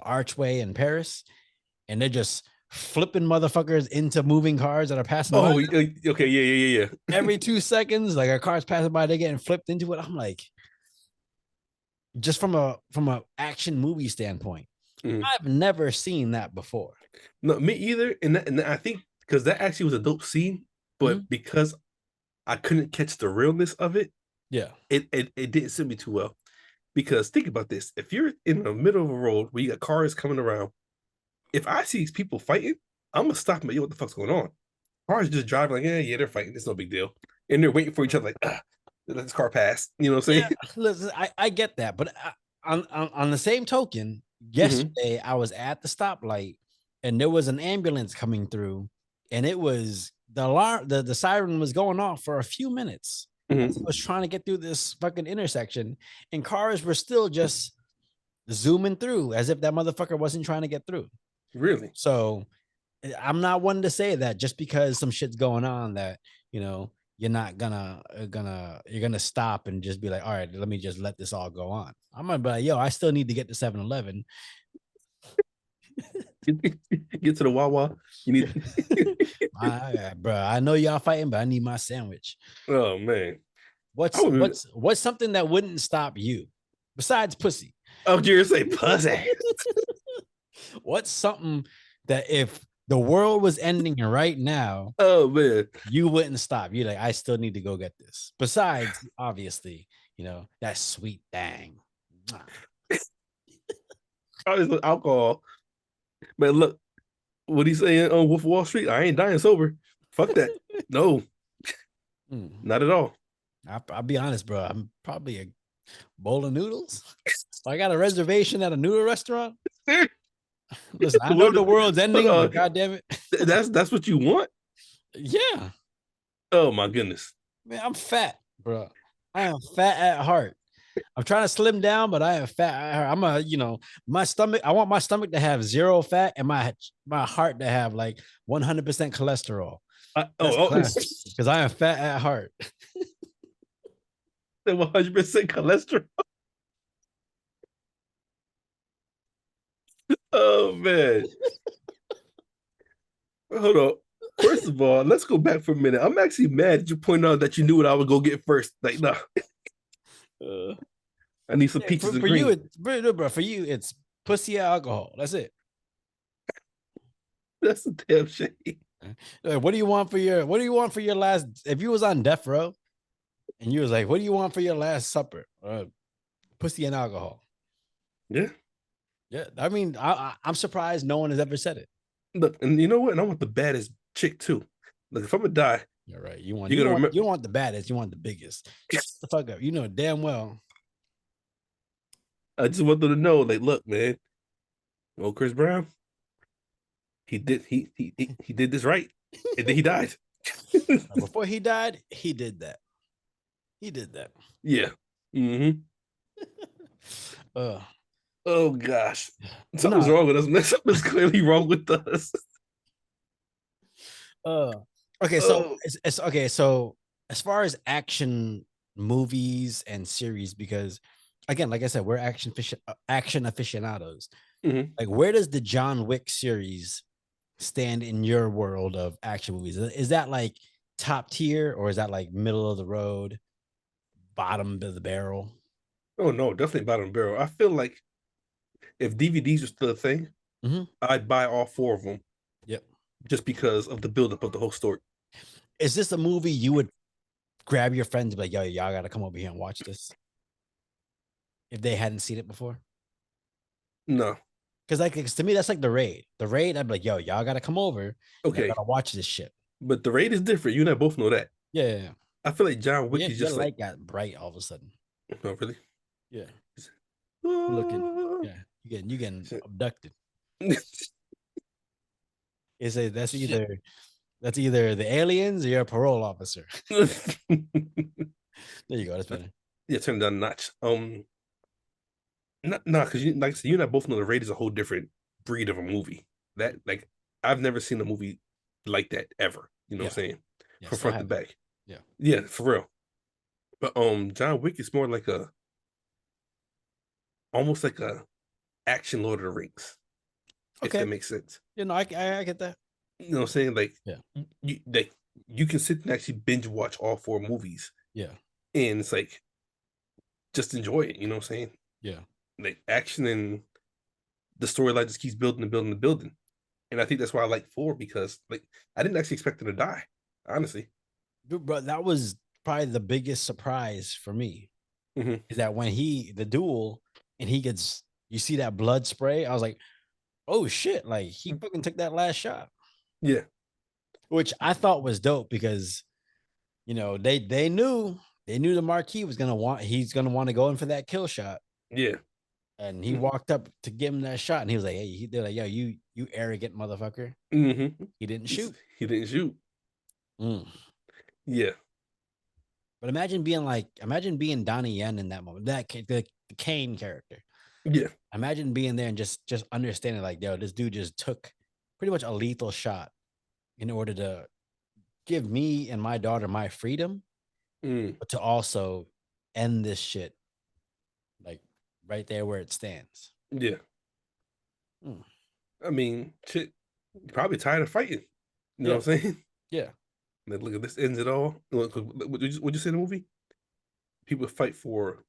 archway in Paris, and they're just flipping motherfuckers into moving cars that are passing by. Okay, yeah. Every 2 seconds, like a car's passing by, they're getting flipped into it. I'm like, just from a action movie standpoint, I've never seen that before. No, me either. And I think because that actually was a dope scene, but because I couldn't catch the realness of it, it didn't suit me too well. Because think about this: if you're in the middle of a road where you got cars coming around, if I see these people fighting, I'm gonna stop and be, what the fuck's going on? Cars just driving like, yeah, they're fighting. It's no big deal, and they're waiting for each other like, let this car pass. You know what I'm saying? Yeah, listen, I get that, but on the same token, yesterday I was at the stoplight and there was an ambulance coming through, and it was the alarm, the siren was going off for a few minutes. I was trying to get through this fucking intersection, and cars were still just zooming through as if that motherfucker wasn't trying to get through. Really? So I'm not one to say that just because some shit's going on that, you know, you're not you're gonna stop and just be like, all right, let me just let this all go on. I'm gonna be like, yo, I still need to get to 7-Eleven. Get to the Wawa. You need bro, I know y'all fighting, but I need my sandwich. Oh man. What's something that wouldn't stop you besides pussy? Oh, you're say pussy. What's something that if the world was ending right now, oh man, you wouldn't stop? You're like, I still need to go get this. Besides, obviously, you know, that sweet thing. Probably alcohol. But look, what he's saying on Wolf of Wall Street, I ain't dying sober. Fuck that. No, not at all. I'll be honest, bro. I'm probably a bowl of noodles. I got a reservation at a noodle restaurant. Listen, I know the world's ending, but goddamn it, that's what you want. Yeah. Oh my goodness, man, I'm fat, bro. I am fat at heart. I'm trying to slim down, but I am fat at heart. I'm a, you know, my stomach. I want my stomach to have 0 fat and my heart to have like 100% cholesterol. Because I am fat at heart. 100% cholesterol. Oh man. Hold on. First of all, let's go back for a minute. I'm actually mad that you pointed out that you knew what I would go get first. Like, no. I need some peaches and cream. For you, it's pussy and alcohol. That's it. That's a damn shame. What do you want for your last? If you was on death row, and you was like, "What do you want for your last supper?" Pussy and alcohol. Yeah. Yeah. I mean, I'm surprised no one has ever said it. Look, and you know what? And I want the baddest chick too. Look, if I'm gonna die, you're right. You don't want the baddest. You want the biggest. Shut the fuck up. You know damn well. I just want them to know, like, look, man. Oh, Chris Brown. He did this right, and then he died. Before he died, he did that. Yeah. Mm-hmm. Oh gosh, something's wrong with us, man. Something's clearly wrong with us. Okay, so it's okay. So as far as action movies and series, because again, like I said, we're action aficionados. Like, where does the John Wick series stand in your world of action movies? Is that like top tier, or is that like middle of the road, bottom of the barrel? Oh no, definitely bottom of the barrel. I feel like if DVDs are still a thing, I'd buy all 4 of them. Yep. Just because of the buildup of the whole story. Is this a movie you would grab your friends and be like, yo, y'all gotta come over here and watch this if they hadn't seen it before? No. Because like to me, that's like the raid. The raid, I'd be like, yo, y'all gotta come over. Y'all Okay. gotta watch this shit. But the raid is different. You and I both know that. Yeah. I feel like John Wick is Your just like, light got bright all of a sudden. oh, really? Yeah. You're looking, yeah, you getting abducted. Is it that's either the aliens or your parole officer. There you go. That's better. Yeah, turn down a notch. Because you like I said, you and I both know the raid is a whole different breed of a movie. That like I've never seen a movie like that ever. You know what I'm saying? Yeah, from front to back. Yeah. Yeah, for real. But John Wick is more like almost like a action Lord of the Rings. If that makes sense. You know, I get that. You know what I'm saying? Like yeah, you can sit and actually binge watch all 4 movies. Yeah. And it's like just enjoy it, you know what I'm saying? Yeah. Like action and the storyline just keeps building and building and building. And I think that's why I like 4, because like I didn't actually expect him to die, honestly. Dude, bro, that was probably the biggest surprise for me. Is that when the duel and he gets, you see that blood spray, I was like, oh shit, like he fucking took that last shot. Yeah. Which I thought was dope because, you know, they knew the Marquis was he's gonna want to go in for that kill shot. Yeah. And he walked up to give him that shot, and he was like, "Hey," they're like, "Yo, you arrogant motherfucker." He didn't shoot. He didn't shoot. Yeah. But imagine being Donnie Yen in that moment, the Kane character. Yeah. Imagine being there and just understanding, like, yo, this dude just took pretty much a lethal shot in order to give me and my daughter my freedom, but to also end this shit, like right there where it stands. Yeah. I mean, shit, probably tired of fighting. You know what I'm saying? Yeah. Like, look at this, ends it all. What'd you say in the movie? People fight for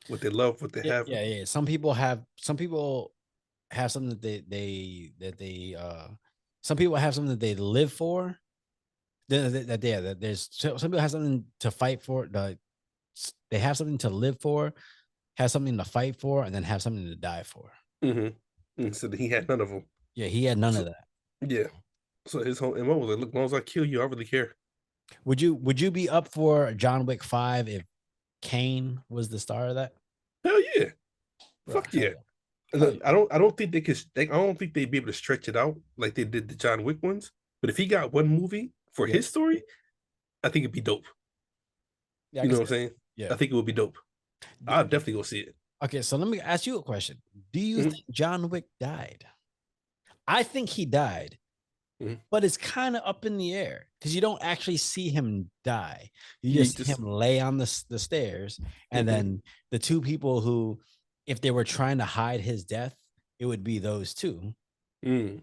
what they love, what they have. Yeah. Some people have something that some people have something that they live for. There's some people have something to fight for. They have something to live for, have something to fight for, and then have something to die for. So he had none of them. Yeah, he had none of that. Yeah. So his whole MO was like, look, as long as I kill you, I don't really care. Would you be up for John Wick 5 if Kane was the star of that? Hell yeah. Bro, fuck yeah. I don't think they could. I don't think they'd be able to stretch it out like they did the John Wick ones. But if he got one movie for his story, I think it'd be dope. Yeah, you know what I'm saying? Yeah, I think it would be dope. I'll definitely go see it. Okay, so let me ask you a question. Do you think John Wick died? I think he died, but it's kind of up in the air because you don't actually see him die. You just see him lay on the stairs, and then the 2 people who, if they were trying to hide his death, it would be those 2. You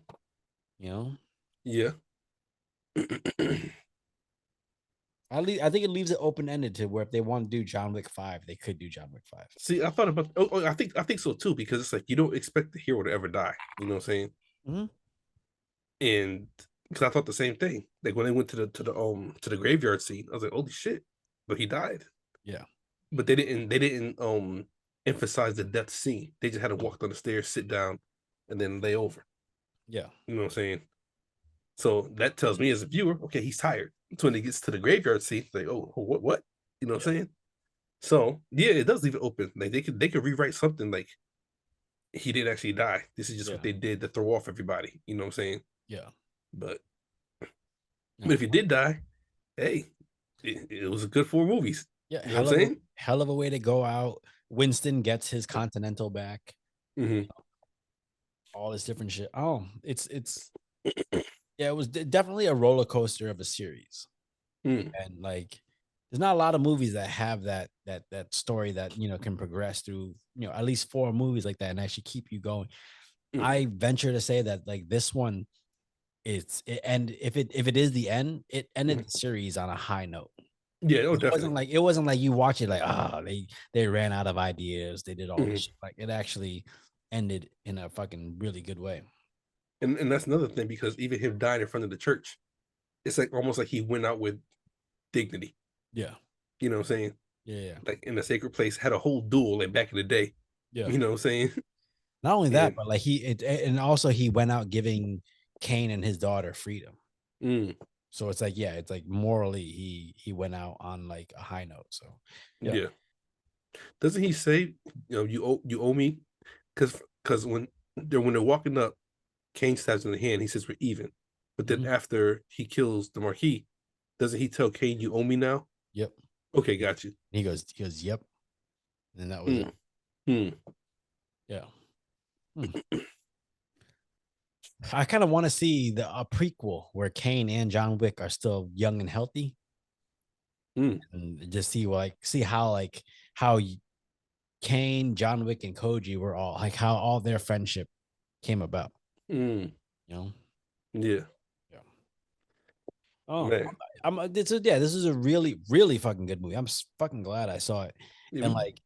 know? Yeah. I think it leaves it open ended to where if they want to do John Wick 5, they could do John Wick 5. See, I thought about. I think so too, because it's like you don't expect the hero to ever die. You know what I'm saying? And because I thought the same thing. Like when they went to the graveyard scene, I was like, holy shit! But he died. Yeah. But they didn't emphasize the death scene. They just had to walk down the stairs, sit down, and then lay over. Yeah. You know what I'm saying? So that tells me as a viewer, okay, he's tired. So when he gets to the graveyard scene, like, oh, what? You know what I'm saying? So yeah, it does leave it open. Like they could rewrite something like he didn't actually die. This is just what they did to throw off everybody. You know what I'm saying? Yeah. But if he did die, hey, it was a good 4 movies. Yeah, you know what I'm saying? Hell of a way to go out. Winston gets his Continental back. All this different shit. Oh, it's yeah, it was definitely a roller coaster of a series. And like there's not a lot of movies that have that story that, you know, can progress through, you know, at least 4 movies like that and actually keep you going. I venture to say that like this one, and if it is the end, it ended the series on a high note. Yeah, definitely. It wasn't like you watch it like, they ran out of ideas, they did all this shit. Like it actually ended in a fucking really good way. And that's another thing, because even him dying in front of the church, it's like almost like he went out with dignity. Yeah. You know what I'm saying? Yeah. Like in a sacred place, had a whole duel like back in the day. Yeah. You know what I'm saying? Not only that, And but like and also he went out giving Cain and his daughter freedom. mm, So it's like, yeah, it's like morally he went out on like a high note. So yeah. yeah. Doesn't he say, you owe me? Because when they're walking up, Kane stabs him in the hand. He says we're even. But then Mhm. after he kills the Marquis, doesn't he tell Kane you owe me now? Yep. Okay, got you. He goes, yep. And that was it. Hmm. Hmm. Yeah. Hmm. I kind of want to see a prequel where Kane and John Wick are still young and healthy, Hmm. and just see how Kane, John Wick, and Koji were all like how all their friendship came about. Hmm. You know? Yeah, Yeah. Oh, man. this is a really, really fucking good movie. I'm fucking glad I saw it. Yeah, And like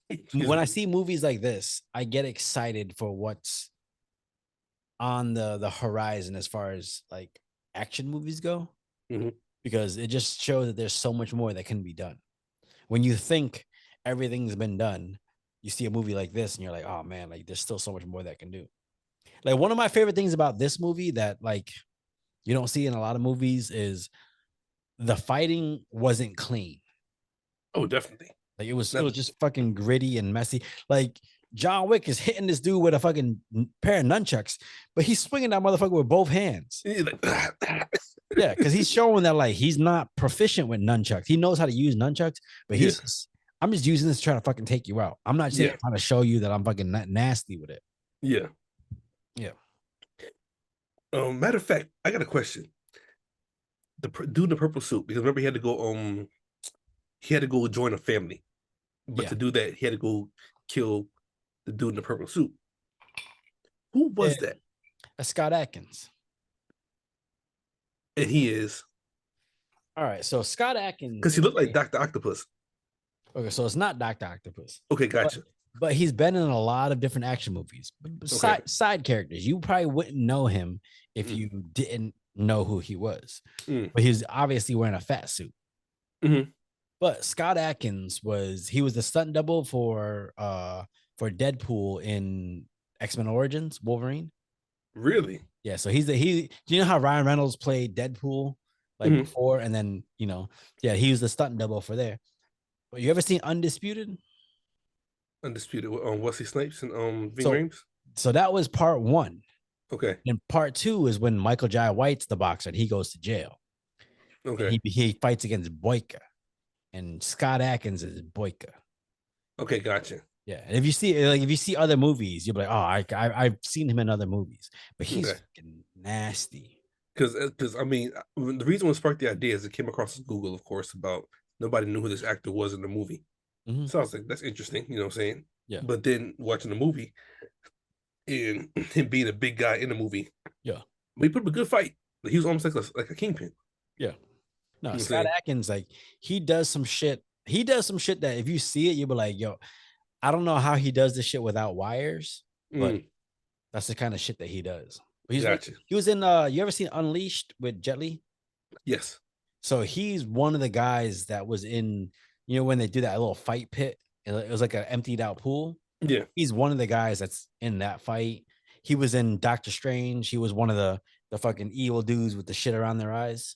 excuse when me. I see movies like this, I get excited for what's on the horizon as far as like action movies go, Mhm. because it just shows that there's so much more that can be done. When you think everything's been done, you see a movie like this and you're like, oh man, like there's still so much more that can do. Like one of my favorite things about this movie that like you don't see in a lot of movies is the fighting wasn't clean. Oh, definitely. Like it Not, was just fucking gritty and messy. Like John Wick is hitting this dude with a fucking pair of nunchucks, but he's swinging that motherfucker with both hands. like, Yeah, because he's showing that like he's not proficient with nunchucks. He knows how to use nunchucks, but yeah, I'm just using this to try to fucking take you out. I'm not saying yeah, trying to show you that I'm fucking nasty with it. yeah. Yeah. Matter of fact, I got a question. The dude in the purple suit, because remember he had to go join a family, but Yeah. to do that, he had to go kill the dude in the purple suit. Who Yeah. was that? That's Scott Atkins. And he is All right. So Scott Atkins because he is looked like Dr. Octopus. okay. So it's not Dr. Octopus, Okay, but gotcha. but he's been in a lot of different action movies. Okay. Side characters. You probably wouldn't know him if Mm, you didn't know who he was. mm, But he's obviously wearing a fat suit. mhm. But Scott Atkins he was the stunt double for Deadpool in X-Men Origins Wolverine. Really? Yeah, so he do you know how Ryan Reynolds played Deadpool like Mhm. before, and then yeah, he was the stunt double for there. But you ever seen Undisputed? Undisputed. Wesley Snipes and Ving So Rhames. so that was part one. Okay. And part two is when Michael Jai White's the boxer and he goes to jail. And Okay. he fights against Boyka. And Scott Atkins is Boyka. Okay, gotcha. Yeah, and if you see other movies, you'll be like, oh, I've seen him in other movies, but he's Okay. fucking nasty. Because I mean, the reason what sparked the idea is it came across Google, of course, about nobody knew who this actor was in the movie. Mm-hmm. So I was like, that's interesting, you know what I'm saying? Yeah. But then watching the movie and him being a big guy in the movie, Yeah. he put up a good fight. He was almost like a kingpin. Yeah. No, You know what I'm Scott saying? Atkins, like he does some shit. He does some shit that if you see it, you'll be like, yo, I don't know how he does this shit without wires, but Mm, that's the kind of shit that he does. He's like, gotcha. he was in you ever seen Unleashed with Jet Li? Yes. So he's one of the guys that was in, when they do that little fight pit, and it was like an emptied out pool. Yeah. He's one of the guys that's in that fight. He was in Doctor Strange. He was one of the fucking evil dudes with the shit around their eyes.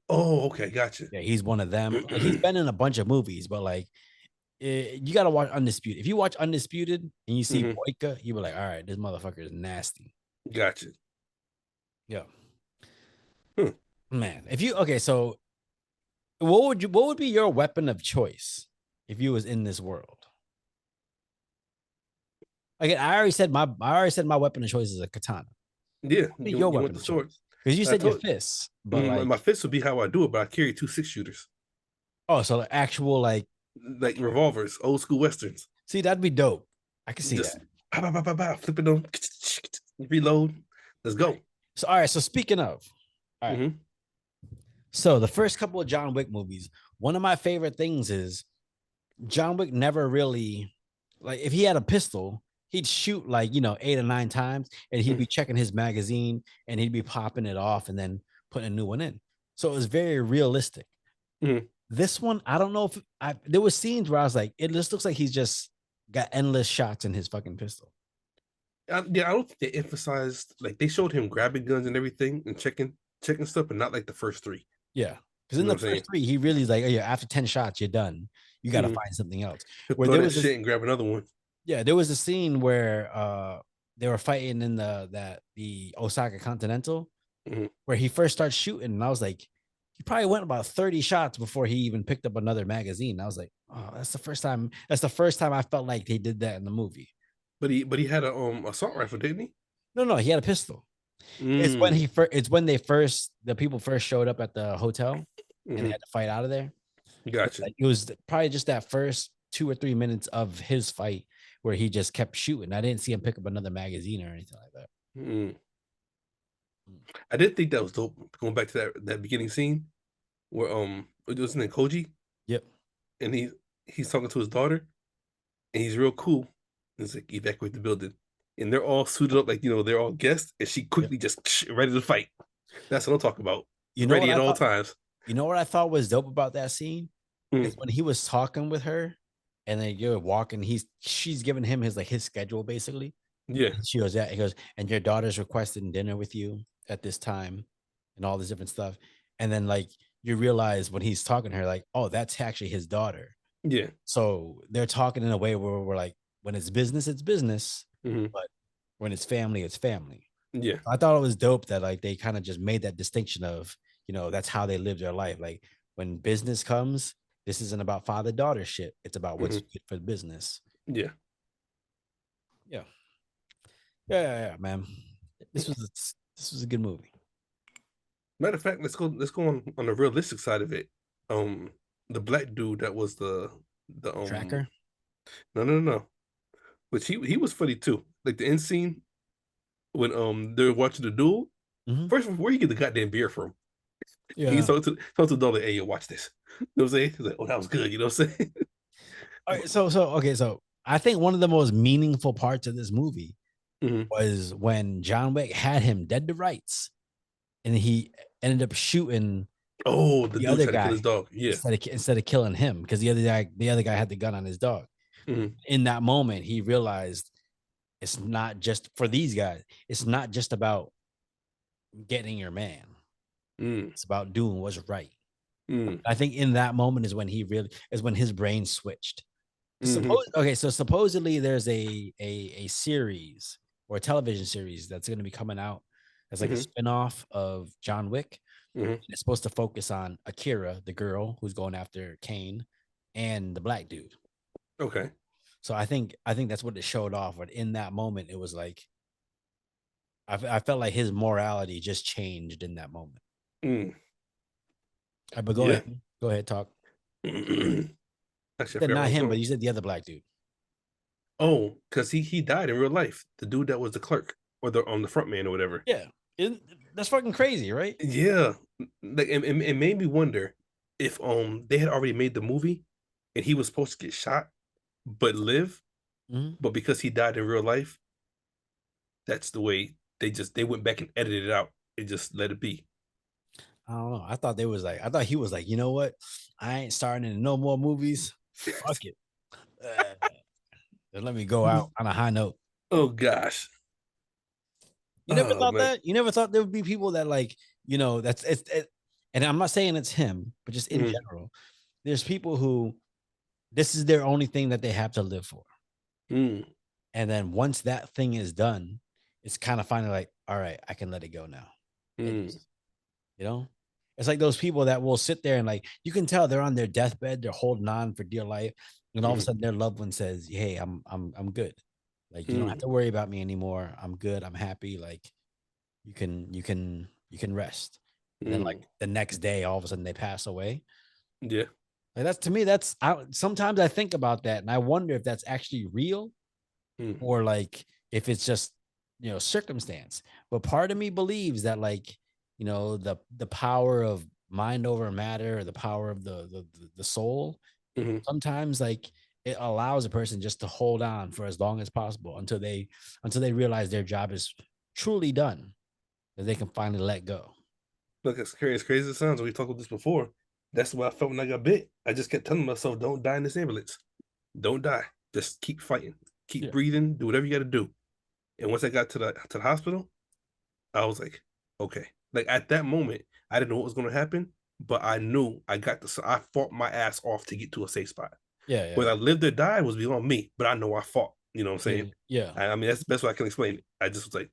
Oh, okay, gotcha. Yeah, he's one of them. Like, he's been in a bunch of movies, but like you gotta watch Undisputed. If you watch Undisputed and you see Mhm. Boyka, you be like, all right, this motherfucker is nasty. Gotcha. Yeah. Hmm. Man, if you so what would be your weapon of choice if you was in this world? Again, I already said my weapon of choice is a katana. Yeah, What be you your you want weapon the of sword. choice? Because you I said your told fists, but like, my fist would be how I do it, but I carry 2 6 shooters, oh, so the actual like, like revolvers, old school westerns. see, that'd be dope. I can see Just that. flipping them, reload. Let's go. So, all right. So, speaking of, all right. Mm-hmm. So, the first couple of John Wick movies, one of my favorite things is John Wick never really, like, if he had a pistol, he'd shoot like, 8 or 9 times and he'd be checking his magazine and he'd be popping it off and then putting a new one in. So, it was very realistic. Mm-hmm. This one, I don't know if there was scenes where I was like, it just looks like he's just got endless shots in his fucking pistol. Yeah, I don't think they emphasized like they showed him grabbing guns and everything and checking stuff, but not like the first three. Yeah. Because You in know the what I'm first saying? three, he really is like, oh yeah, after 10 shots, you're done. You got to Mm-hmm. find something else. He'll Where throw there that was this, shit and grab another one. yeah, there was a scene where they were fighting in the Osaka Continental, Mm-hmm. where he first starts shooting, and I was like, he probably went about 30 shots before he even picked up another magazine. I was like, oh, that's the first time. That's the first time I felt like they did that in the movie. But he had a assault rifle, didn't he? No, he had a pistol. It's when Mm. it's when the people first showed up at the hotel and they Mm-hmm. had to fight out of there. Gotcha. Like, it was probably just that first 2 or 3 minutes of his fight where he just kept shooting. I didn't see him pick up another magazine or anything like that. Mm. I did think that was dope. Going back to that beginning scene where it was in Koji Yep. and he's talking to his daughter and he's real cool. He's like evacuate the building, and they're all suited up like they're all guests, and she Yep. quickly just ready to fight. That's what I'm talking about. You know what Ready at I all thought? times. You know what I thought was dope about that scene is Mm. when he was talking with her, and then you're walking. She's giving him his schedule basically. Yeah, And she goes, yeah. He goes, and your daughter's requesting dinner with you at this time, and all this different stuff. And then like you realize when he's talking to her, like, oh, that's actually his daughter. yeah, So they're talking in a way where we're like, when it's business, hmm but when it's family, it's family. yeah, I thought it was dope that like they kind of just made that distinction of, that's how they live their life. Like when business comes, this isn't about father-daughter shit. It's about what's hmm good for the business. yeah. Yeah. Yeah, man. This was a good movie. Matter of fact, let's go on the realistic side of it. The black dude that was the Tracker. no, which he was funny too. Like the end scene when they're watching the duel. Mm-hmm. First of all, where you get the goddamn beer from? He's Yeah. talking to the dog like, hey, yo, watch this. You know what I'm saying? He's like, oh, that was good. You know what I'm saying? All right, so I think one of the most meaningful parts of this movie Mhm. was when John Wick had him dead to rights, and he ended up shooting Oh, the the dude other tried to kill his guy dog. Yeah. instead of killing him because the other guy had the gun on his dog. Mhm. In that moment, he realized it's not just for these guys. It's not just about getting your man. Mm. It's about doing what's right. Mm. I think in that moment is when his brain switched. Mhm. So supposedly there's a series or a television series that's going to be coming out as like a Mhm. spinoff of John Wick. Mhm. It's supposed to focus on Akira, the girl who's going after Kane, and the black dude. Okay. So I think that's what it showed off. But in that moment, it was like I felt like his morality just changed in that moment. Mm. But Yeah. go ahead, talk. Actually, I Said forgot where I not was him, but going. you said the other black dude. Oh, because he died in real life. The dude that was the clerk or the on the front man or whatever. Yeah, that's fucking crazy, right? Yeah. Like it made me wonder if they had already made the movie and he was supposed to get shot but live, Mhm. but because he died in real life, that's the way they went back and edited it out and just let it be. I don't know. I thought he was like, you know what? I ain't starting in no more movies. Fuck it. Uh, let me go out on a high note. Oh gosh. You never Oh thought man. that? You never thought there would be people that like, that's and I'm not saying it's him, but just in Mm, general, there's people who this is their only thing that they have to live for. mm, And then once that thing is done, it's kind of finally like, all right, I can let it go now. And mm, just, you know, it's like those people that will sit there and like you can tell they're on their deathbed, they're holding on for dear life, and all of a mm, sudden their loved one says, "Hey, I'm good. Like you don't have mm, to worry about me anymore. I'm good. I'm happy. Like you can rest." And then like mm. the next day, all of a sudden they pass away. Yeah. Like that's to me, sometimes I think about that and I wonder if that's actually real Mm, or like if it's just circumstance. But part of me believes that like the power of mind over matter, or the power of the soul, mhm. sometimes like it allows a person just to hold on for as long as possible until they realize their job is truly done, that they can finally let go. Look, as crazy as it sounds, we talked about this before. That's what I felt when I got bit. I just kept telling myself, don't die in this ambulance. Don't die. Just keep fighting. Keep breathing. Do whatever you got to do. And once I got to the hospital, I was like, okay. Like at that moment, I didn't know what was going to happen, but I knew I fought my ass off to get to a safe spot. Yeah. Whether I lived or died was beyond me, but I know I fought. You know what I'm saying? Yeah. I mean, that's the best way I can explain it. I just was like,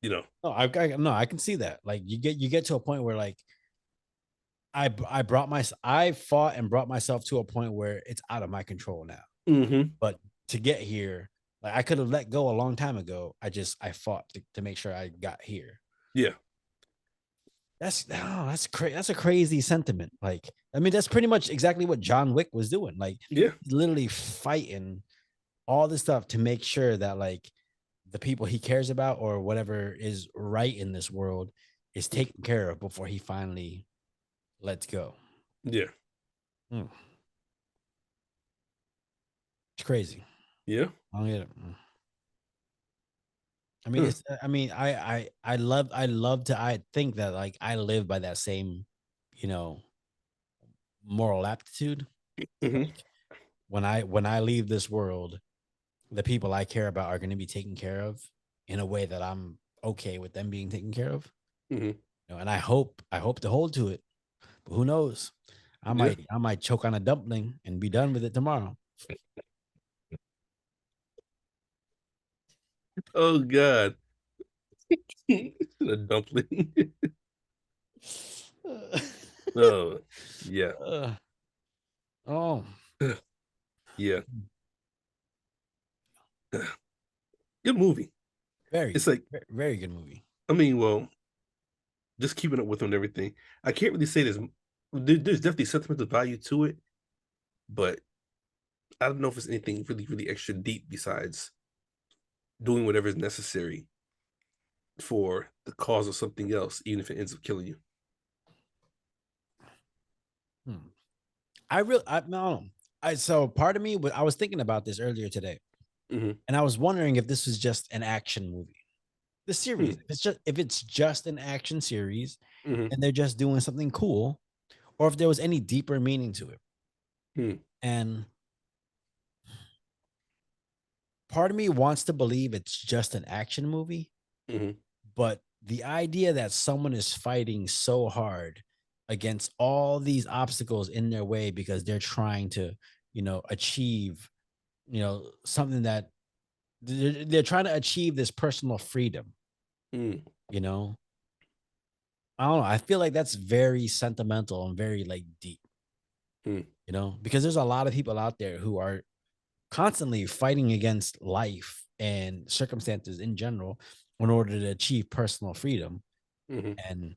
you know. No, I can see that. Like you get to a point where like I fought and brought myself to a point where it's out of my control now. Mm-hmm. But to get here, like I could have let go a long time ago. I fought to make sure I got here. Yeah. That's crazy. That's a crazy sentiment. Like, I mean, that's pretty much exactly what John Wick was doing. Like, Yeah. literally fighting all this stuff to make sure that like the people he cares about or whatever is right in this world is taken care of before he finally lets go. Yeah. It's crazy. Yeah. I don't get it. I mean, it's. I mean, I love to. I think that like I live by that same, moral aptitude. Mm-hmm. Like when I leave this world, the people I care about are going to be taken care of in a way that I'm okay with them being taken care of. Mm-hmm. And I hope to hold to it. But who knows? I might choke on a dumpling and be done with it tomorrow. Oh God. A dumpling. Oh yeah. Oh Yeah. Good movie. It's like very good movie. I mean, well, just keeping up with him and everything. I can't really say there's definitely sentimental value to it, but I don't know if it's anything really, really extra deep besides doing whatever is necessary for the cause of something else, even if it ends up killing you. No. So part of me, I was thinking about this earlier today, Mm-hmm. and I was wondering if this was just an action movie. The series, if it's just an action series, Mm-hmm. and they're just doing something cool, or if there was any deeper meaning to it. Mm-hmm. And part of me wants to believe it's just an action movie, but the idea that someone is fighting so hard against all these obstacles in their way because they're trying to, achieve, something that they're trying to achieve this personal freedom. I don't know. I feel like that's very sentimental and very like deep, because there's a lot of people out there who are constantly fighting against life and circumstances in general in order to achieve personal freedom. And,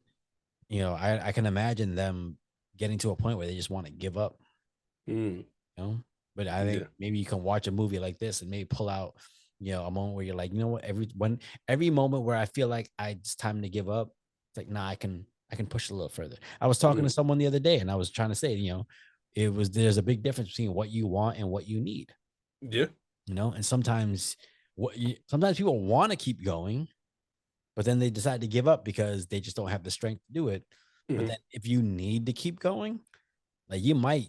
I can imagine them getting to a point where they just want to give up, but I think maybe you can watch a movie like this and maybe pull out, a moment where you're like, you know what, every moment where I feel like it's time to give up, it's like, nah, I can push it a little further. I was talking to someone the other day and I was trying to say, there's a big difference between what you want and what you need. Yeah. And sometimes sometimes people want to keep going, but then they decide to give up because they just don't have the strength to do it. But then if you need to keep going, like you might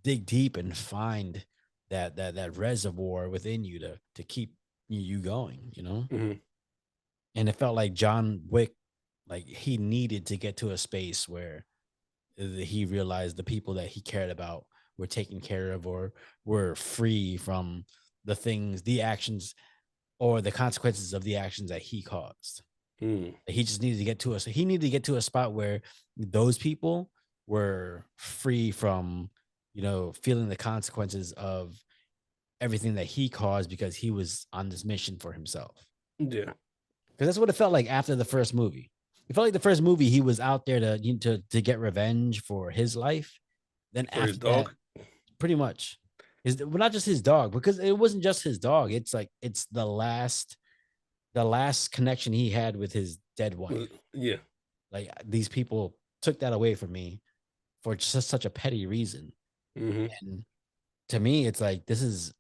dig deep and find that reservoir within you to keep you going, And it felt like John Wick, like he needed to get to a space where he realized the people that he cared about were taken care of or were free from the actions or the consequences of the actions that he caused. He just needed to get to us. He needed to get to a spot where those people were free from, feeling the consequences of everything that he caused because he was on this mission for himself. Yeah. Because that's what it felt like after the first movie. It felt like the first movie he was out there to get revenge for his life. Then for after his dog, pretty much, not just his dog, because it wasn't just his dog. It's like it's the last connection he had with his dead wife. Yeah. Like these people took that away from me for just such a petty reason. And to me, it's like this is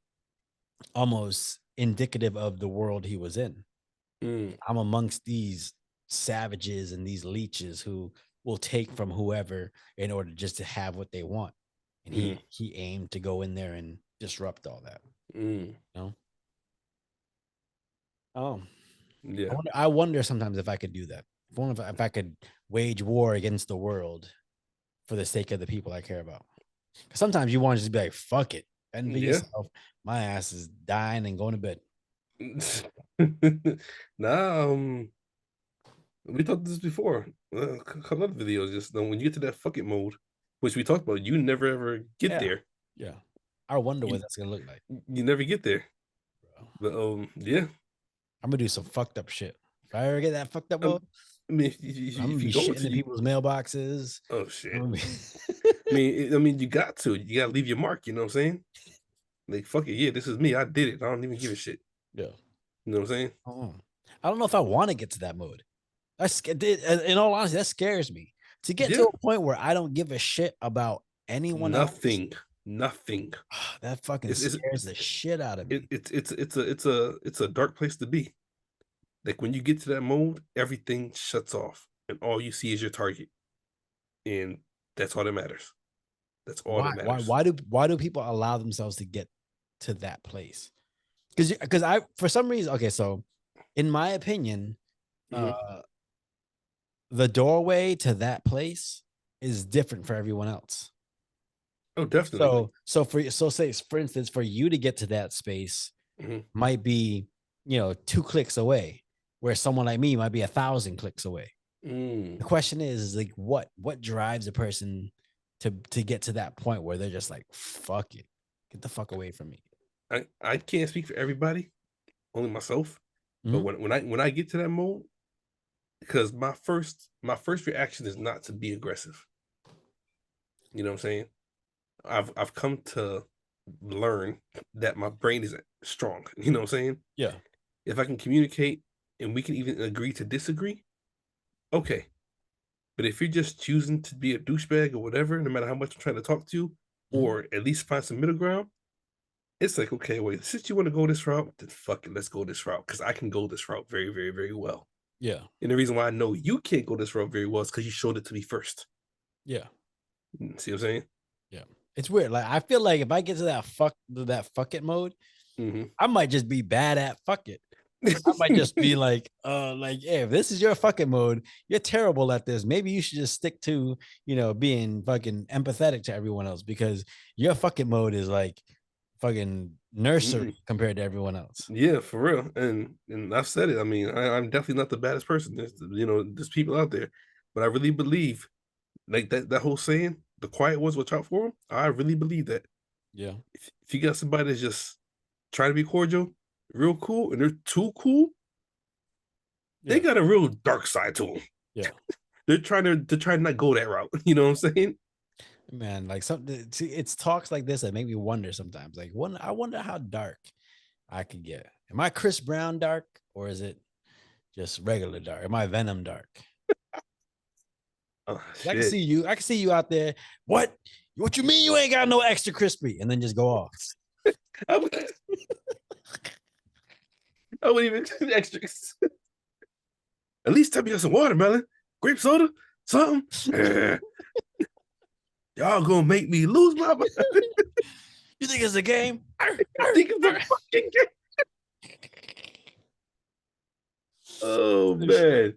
almost indicative of the world he was in. I'm amongst these savages and these leeches who will take from whoever in order just to have what they want. And he aimed to go in there and disrupt all that. You know? Yeah. I wonder sometimes if I could do that. If I could wage war against the world for the sake of the people I care about. Sometimes you want to just be like, fuck it. Envy yourself. My ass is dying and going to bed. Nah, we talked this before. A couple other videos. Just when you get to that fuck it mode, which we talked about, you never ever get there. Yeah. I wonder what that's gonna look like. You never get there. But yeah. I'm gonna do some fucked up shit. If I ever get that fucked up mode, I mean, I'm gonna be shitting in people's mailboxes. Oh shit. I mean, you got to leave your mark, you know what I'm saying? Like, fuck it, yeah, this is me. I did it. I don't even give a shit. Yeah. You know what I'm saying? I don't know if I want to get to that mode. In all honesty, that scares me. To get to a point where I don't give a shit about anyone else. Nothing. That fucking scares the shit out of me. It's a dark place to be. Like when you get to that mode, everything shuts off and all you see is your target. And that's all that matters. That's all that matters. Why do people allow themselves to get to that place? Because I, for some reason, okay, so in my opinion, the doorway to that place is different for everyone else. Oh, definitely. Say for instance, for you to get to that space might be, 2 clicks away, where someone like me might be 1,000 clicks away. The question is like, what drives a person to get to that point where they're just like, fuck it, get the fuck away from me. I can't speak for everybody, only myself. But when I get to that mode, because my first reaction is not to be aggressive. You know what I'm saying? I've come to learn that my brain is strong. You know what I'm saying? Yeah. If I can communicate and we can even agree to disagree, okay. But if you're just choosing to be a douchebag or whatever, no matter how much I'm trying to talk to you, or at least find some middle ground, it's like, okay, wait, since you want to go this route, then fuck it, let's go this route. Because I can go this route very, very, very well. Yeah. And the reason why I know you can't go this route very well is because you showed it to me first. Yeah. See what I'm saying? Yeah. It's weird. Like, I feel like if I get to that fuck it mode, I might just be bad at fuck it. I might just be like, yeah, if this is your fucking mode, you're terrible at this. Maybe you should just stick to, being fucking empathetic to everyone else, because your fucking mode is like fucking nursery compared to everyone else. Yeah, for real. And I've said it. I mean, I'm definitely not the baddest person. There's people out there, but I really believe, like that whole saying, the quiet ones watch out for them. I really believe that. Yeah. If you got somebody that's just trying to be cordial, real cool, and they're too cool, they got a real dark side to them. Yeah. They're trying to not go that route. You know what I'm saying? Man, like it's talks like this that make me wonder sometimes. Like, I wonder how dark I could get. Am I Chris Brown dark, or is it just regular dark? Am I Venom dark? Oh, I can see you out there. What you mean you ain't got no extra crispy? And then just go off. I wouldn't even extras. At least tell me some watermelon, grape soda, something. Y'all gonna make me lose my mind. You think it's a game? I think it's a fucking game. Oh man.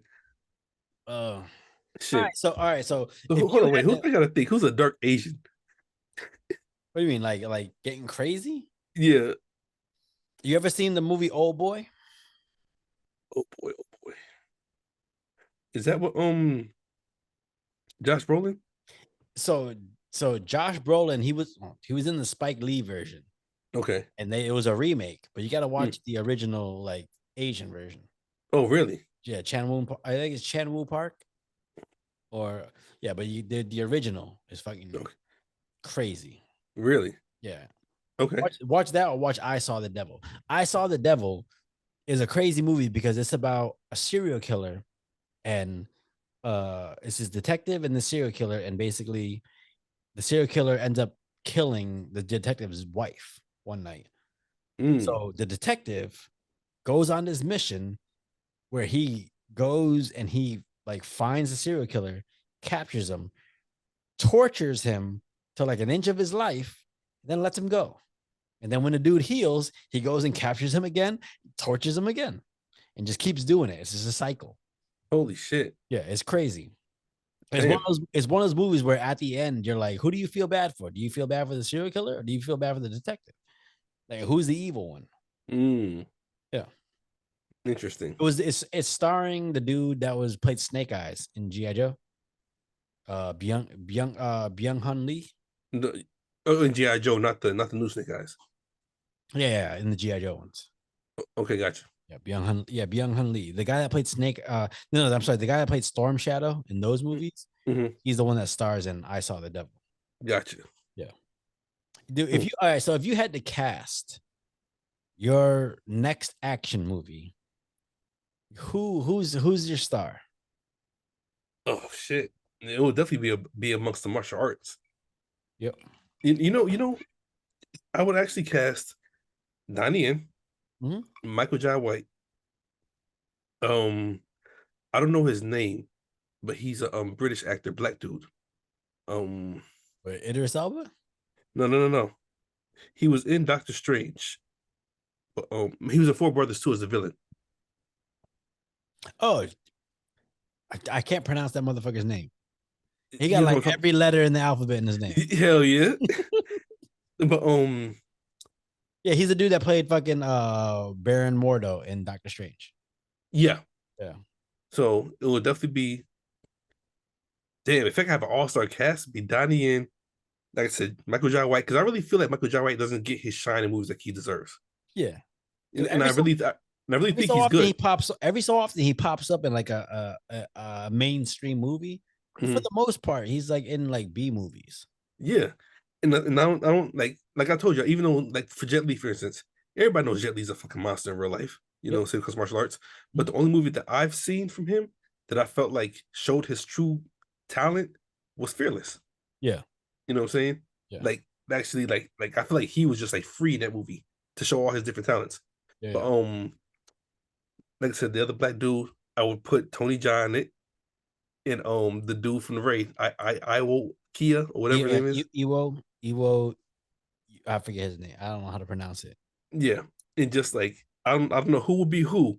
Shit. All right. So hold on, wait. I gotta think. Who's a dark Asian? What do you mean, like getting crazy? Yeah. You ever seen the movie Old Boy? Oh boy. Is that what Josh Brolin? So Josh Brolin, he was in the Spike Lee version. Okay. And it was a remake, but you got to watch the original, like, Asian version. Oh, really? Yeah, I think it's Chan Woo Park. Or yeah, but the original is fucking crazy. Really? Yeah. Okay. Watch that, or watch I Saw the Devil. I Saw the Devil is a crazy movie because it's about a serial killer, and it's his detective and the serial killer, and basically the serial killer ends up killing the detective's wife one night. So the detective goes on this mission where he goes and he like finds the serial killer captures him, tortures him to like an inch of his life, then lets him go. And then when the dude heals, he goes and captures him again, tortures him again, and just keeps doing it. It's just a cycle. Holy shit. Yeah, it's crazy. It's one of those movies where at the end you're like, who do you feel bad for? Do you feel bad for the serial killer or do you feel bad for the detective? Like, who's the evil one? Yeah. Interesting. It's starring the dude that was played Snake Eyes in G.I. Joe. Byung-hun Lee. In G.I. Joe, not the new Snake Eyes. Yeah, in the G.I. Joe ones. Okay, gotcha. Yeah, Byung-hun Lee. The guy that played I'm sorry, the guy that played Storm Shadow in those movies, he's the one that stars in I Saw the Devil. Gotcha. Yeah. Dude, if you had to cast your next action movie, who's your star? Oh shit. It will definitely be amongst the martial arts. Yep. You know, I would actually cast Donnie Yen, Michael Jai White. I don't know his name, but he's a British actor, black dude. Idris Elba? No. He was in Doctor Strange. But he was in Four Brothers too as the villain. Oh, I can't pronounce that motherfucker's name. He got like every letter in the alphabet in his name. Hell yeah. But yeah, he's the dude that played fucking Baron Mordo in Doctor Strange. Yeah. Yeah. So it will definitely be. Damn, if I could have an all-star cast, it'd be Donnie Yen, like I said, Michael Jai White, because I really feel like Michael Jai White doesn't get his shine in movies like he deserves. Yeah. And I really think he's good. Every so often he pops up in like a mainstream movie. For the most part, he's like in like B movies. Yeah. And I don't like I told you, even though like for Jet Li, for instance, everybody knows Jet Li's a fucking monster in real life, you know, because martial arts. But the only movie that I've seen from him that I felt like showed his true talent was Fearless. Yeah. You know what I'm saying? Yeah. Like actually like I feel like he was just like free in that movie to show all his different talents. Yeah. But like I said, the other black dude, I would put Tony Jaa in it. And the dude from the Raid, Iwo Kia or whatever his name is. Iwo, I forget his name. I don't know how to pronounce it. Yeah. And just like I don't know who would be who,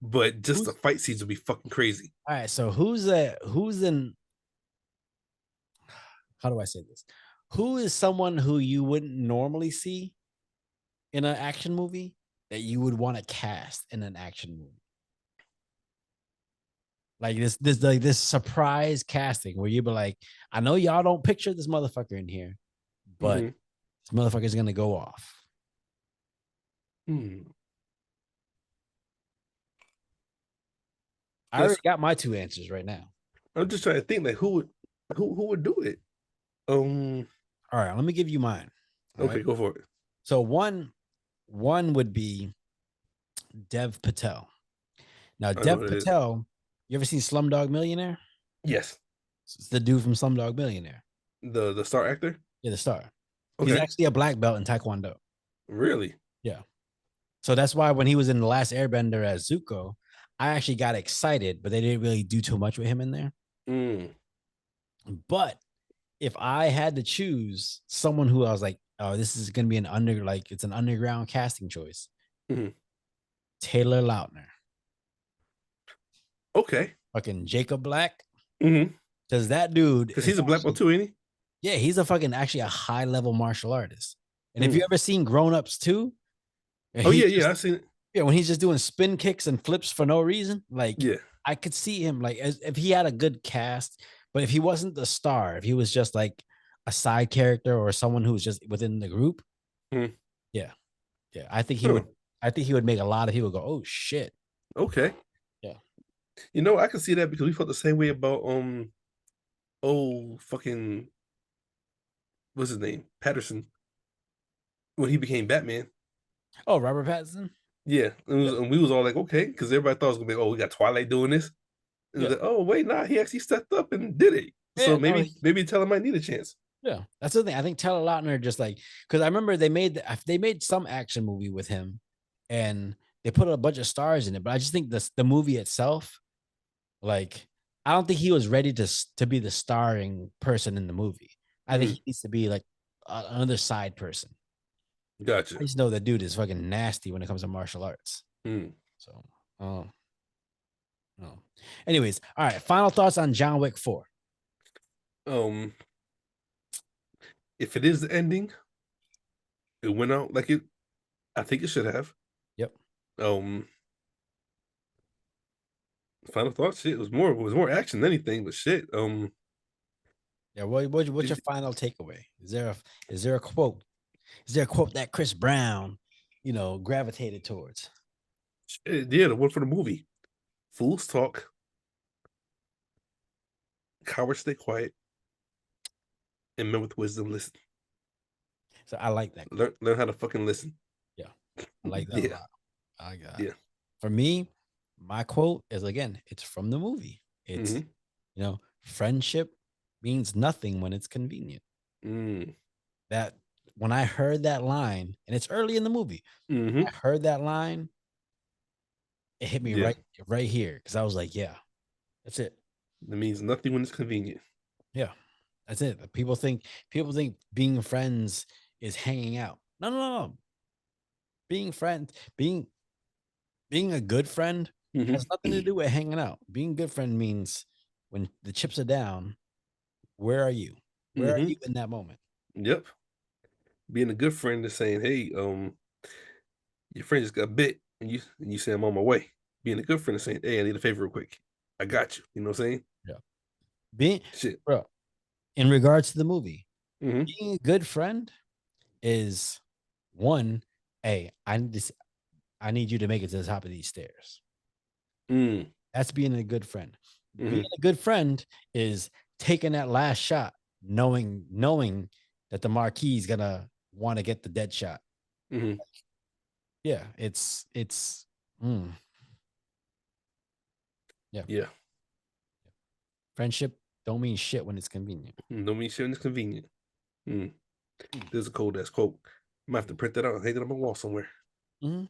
but just the fight scenes would be fucking crazy. All right. So who's in how do I say this? Who is someone who you wouldn't normally see in an action movie that you would want to cast in an action movie? Like this surprise casting where you'd be like, I know y'all don't picture this motherfucker in here, but this motherfucker's gonna go off. I already got my two answers right now. I'm just trying to think like who would do it. All right, let me give you mine. Okay, right? Go for it. So one would be Dev Patel. Now, Dev Patel, you ever seen Slumdog Millionaire? Yes. It's the dude from Slumdog Millionaire. The star actor? Yeah, the star. Okay. He's actually a black belt in Taekwondo. Really? Yeah. So that's why when he was in The Last Airbender as Zuko, I actually got excited, but they didn't really do too much with him in there. But if I had to choose someone who I was like, oh, this is going to be it's an underground casting choice. Taylor Lautner. Okay. Fucking Jacob Black. Because that dude. Because he's a black belt too, ain't he? Yeah, he's actually a high level martial artist. And have you ever seen Grown Ups 2? Oh, yeah, I've seen it. Yeah, when he's just doing spin kicks and flips for no reason. Like, yeah, I could see him like if he had a good cast, but if he wasn't the star, if he was just like a side character or someone who was just within the group. Yeah. I think he would. I think he would make a lot of people go, "Oh shit." Okay. Yeah. You know, I can see that because we felt the same way about fucking what's his name? Patterson. When he became Batman. Oh, Robert Pattinson? Yeah. And we was all like, okay, because everybody thought it was gonna be, oh, we got Twilight doing this. And like, oh wait, nah, he actually stepped up and did it. Yeah, so maybe Taylor might need a chance. Yeah, that's the thing. I think Taylor Lautner just like because I remember they made some action movie with him, and they put a bunch of stars in it. But I just think the movie itself, like I don't think he was ready to be the starring person in the movie. I think he needs to be like another side person. Gotcha. I just know that dude is fucking nasty when it comes to martial arts. So, no. Anyways, all right. Final thoughts on John Wick 4. If it is the ending, it went out like it. I think it should have. Yep. Final thoughts. Shit, it was more action than anything, but shit. Yeah. What's your final takeaway? Is there a quote? Is there a quote that Chris Brown, gravitated towards? Yeah, the one for the movie. Fools talk. Cowards stay quiet. And men with wisdom listen. So I like that. Learn how to fucking listen. Yeah, I like that a lot. I got. Yeah. For me, my quote is again, it's from the movie. It's friendship means nothing when it's convenient. That when I heard that line, and it's early in the movie, I heard that line, it hit me right here because I was like, yeah, that's it. It means nothing when it's convenient. Yeah, that's it. People think being friends is hanging out. No. Being friends, being a good friend has nothing to do with hanging out. Being a good friend means when the chips are down, where are you? Where are you in that moment? Yep. Being a good friend is saying, hey, your friend just got bit, and you say I'm on my way. Being a good friend is saying, hey, I need a favor real quick. I got you. You know what I'm saying? Yeah. Bro, in regards to the movie, being a good friend is one, hey, I need you to make it to the top of these stairs. That's being a good friend. Being a good friend is taking that last shot, knowing that the Marquis is gonna want to get the dead shot. Yeah, it's yeah. Friendship don't mean shit when it's convenient. Don't mean shit when it's convenient. There's a cold ass quote. I'm gonna have to print that out and hang it on my wall somewhere. I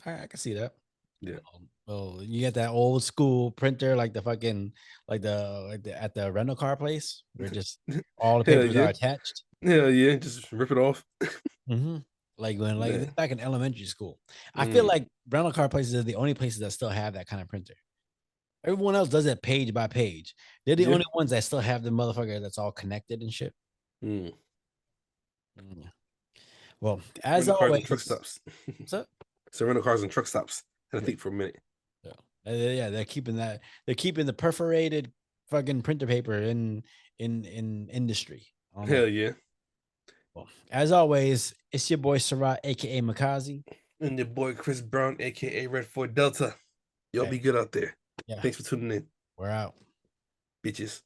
can see that. Yeah. Oh, you get that old school printer like the fucking at the rental car place where just all the papers are attached. Hell yeah, just rip it off. Like when back in elementary school. I feel like rental car places are the only places that still have that kind of printer. Everyone else does it page by page. They're the only ones that still have the motherfucker that's all connected and shit. Well, as rental always, cars and truck stops. What's up? So rental cars and truck stops. I think for a minute. Yeah, they're keeping that. They're keeping the perforated fucking printer paper in industry. Hell yeah. Well, as always, it's your boy Sarath, aka Makazi, and your boy Chris Brown, aka Red Fort Delta. Y'all be good out there. Yeah. Thanks for tuning in. We're out, bitches.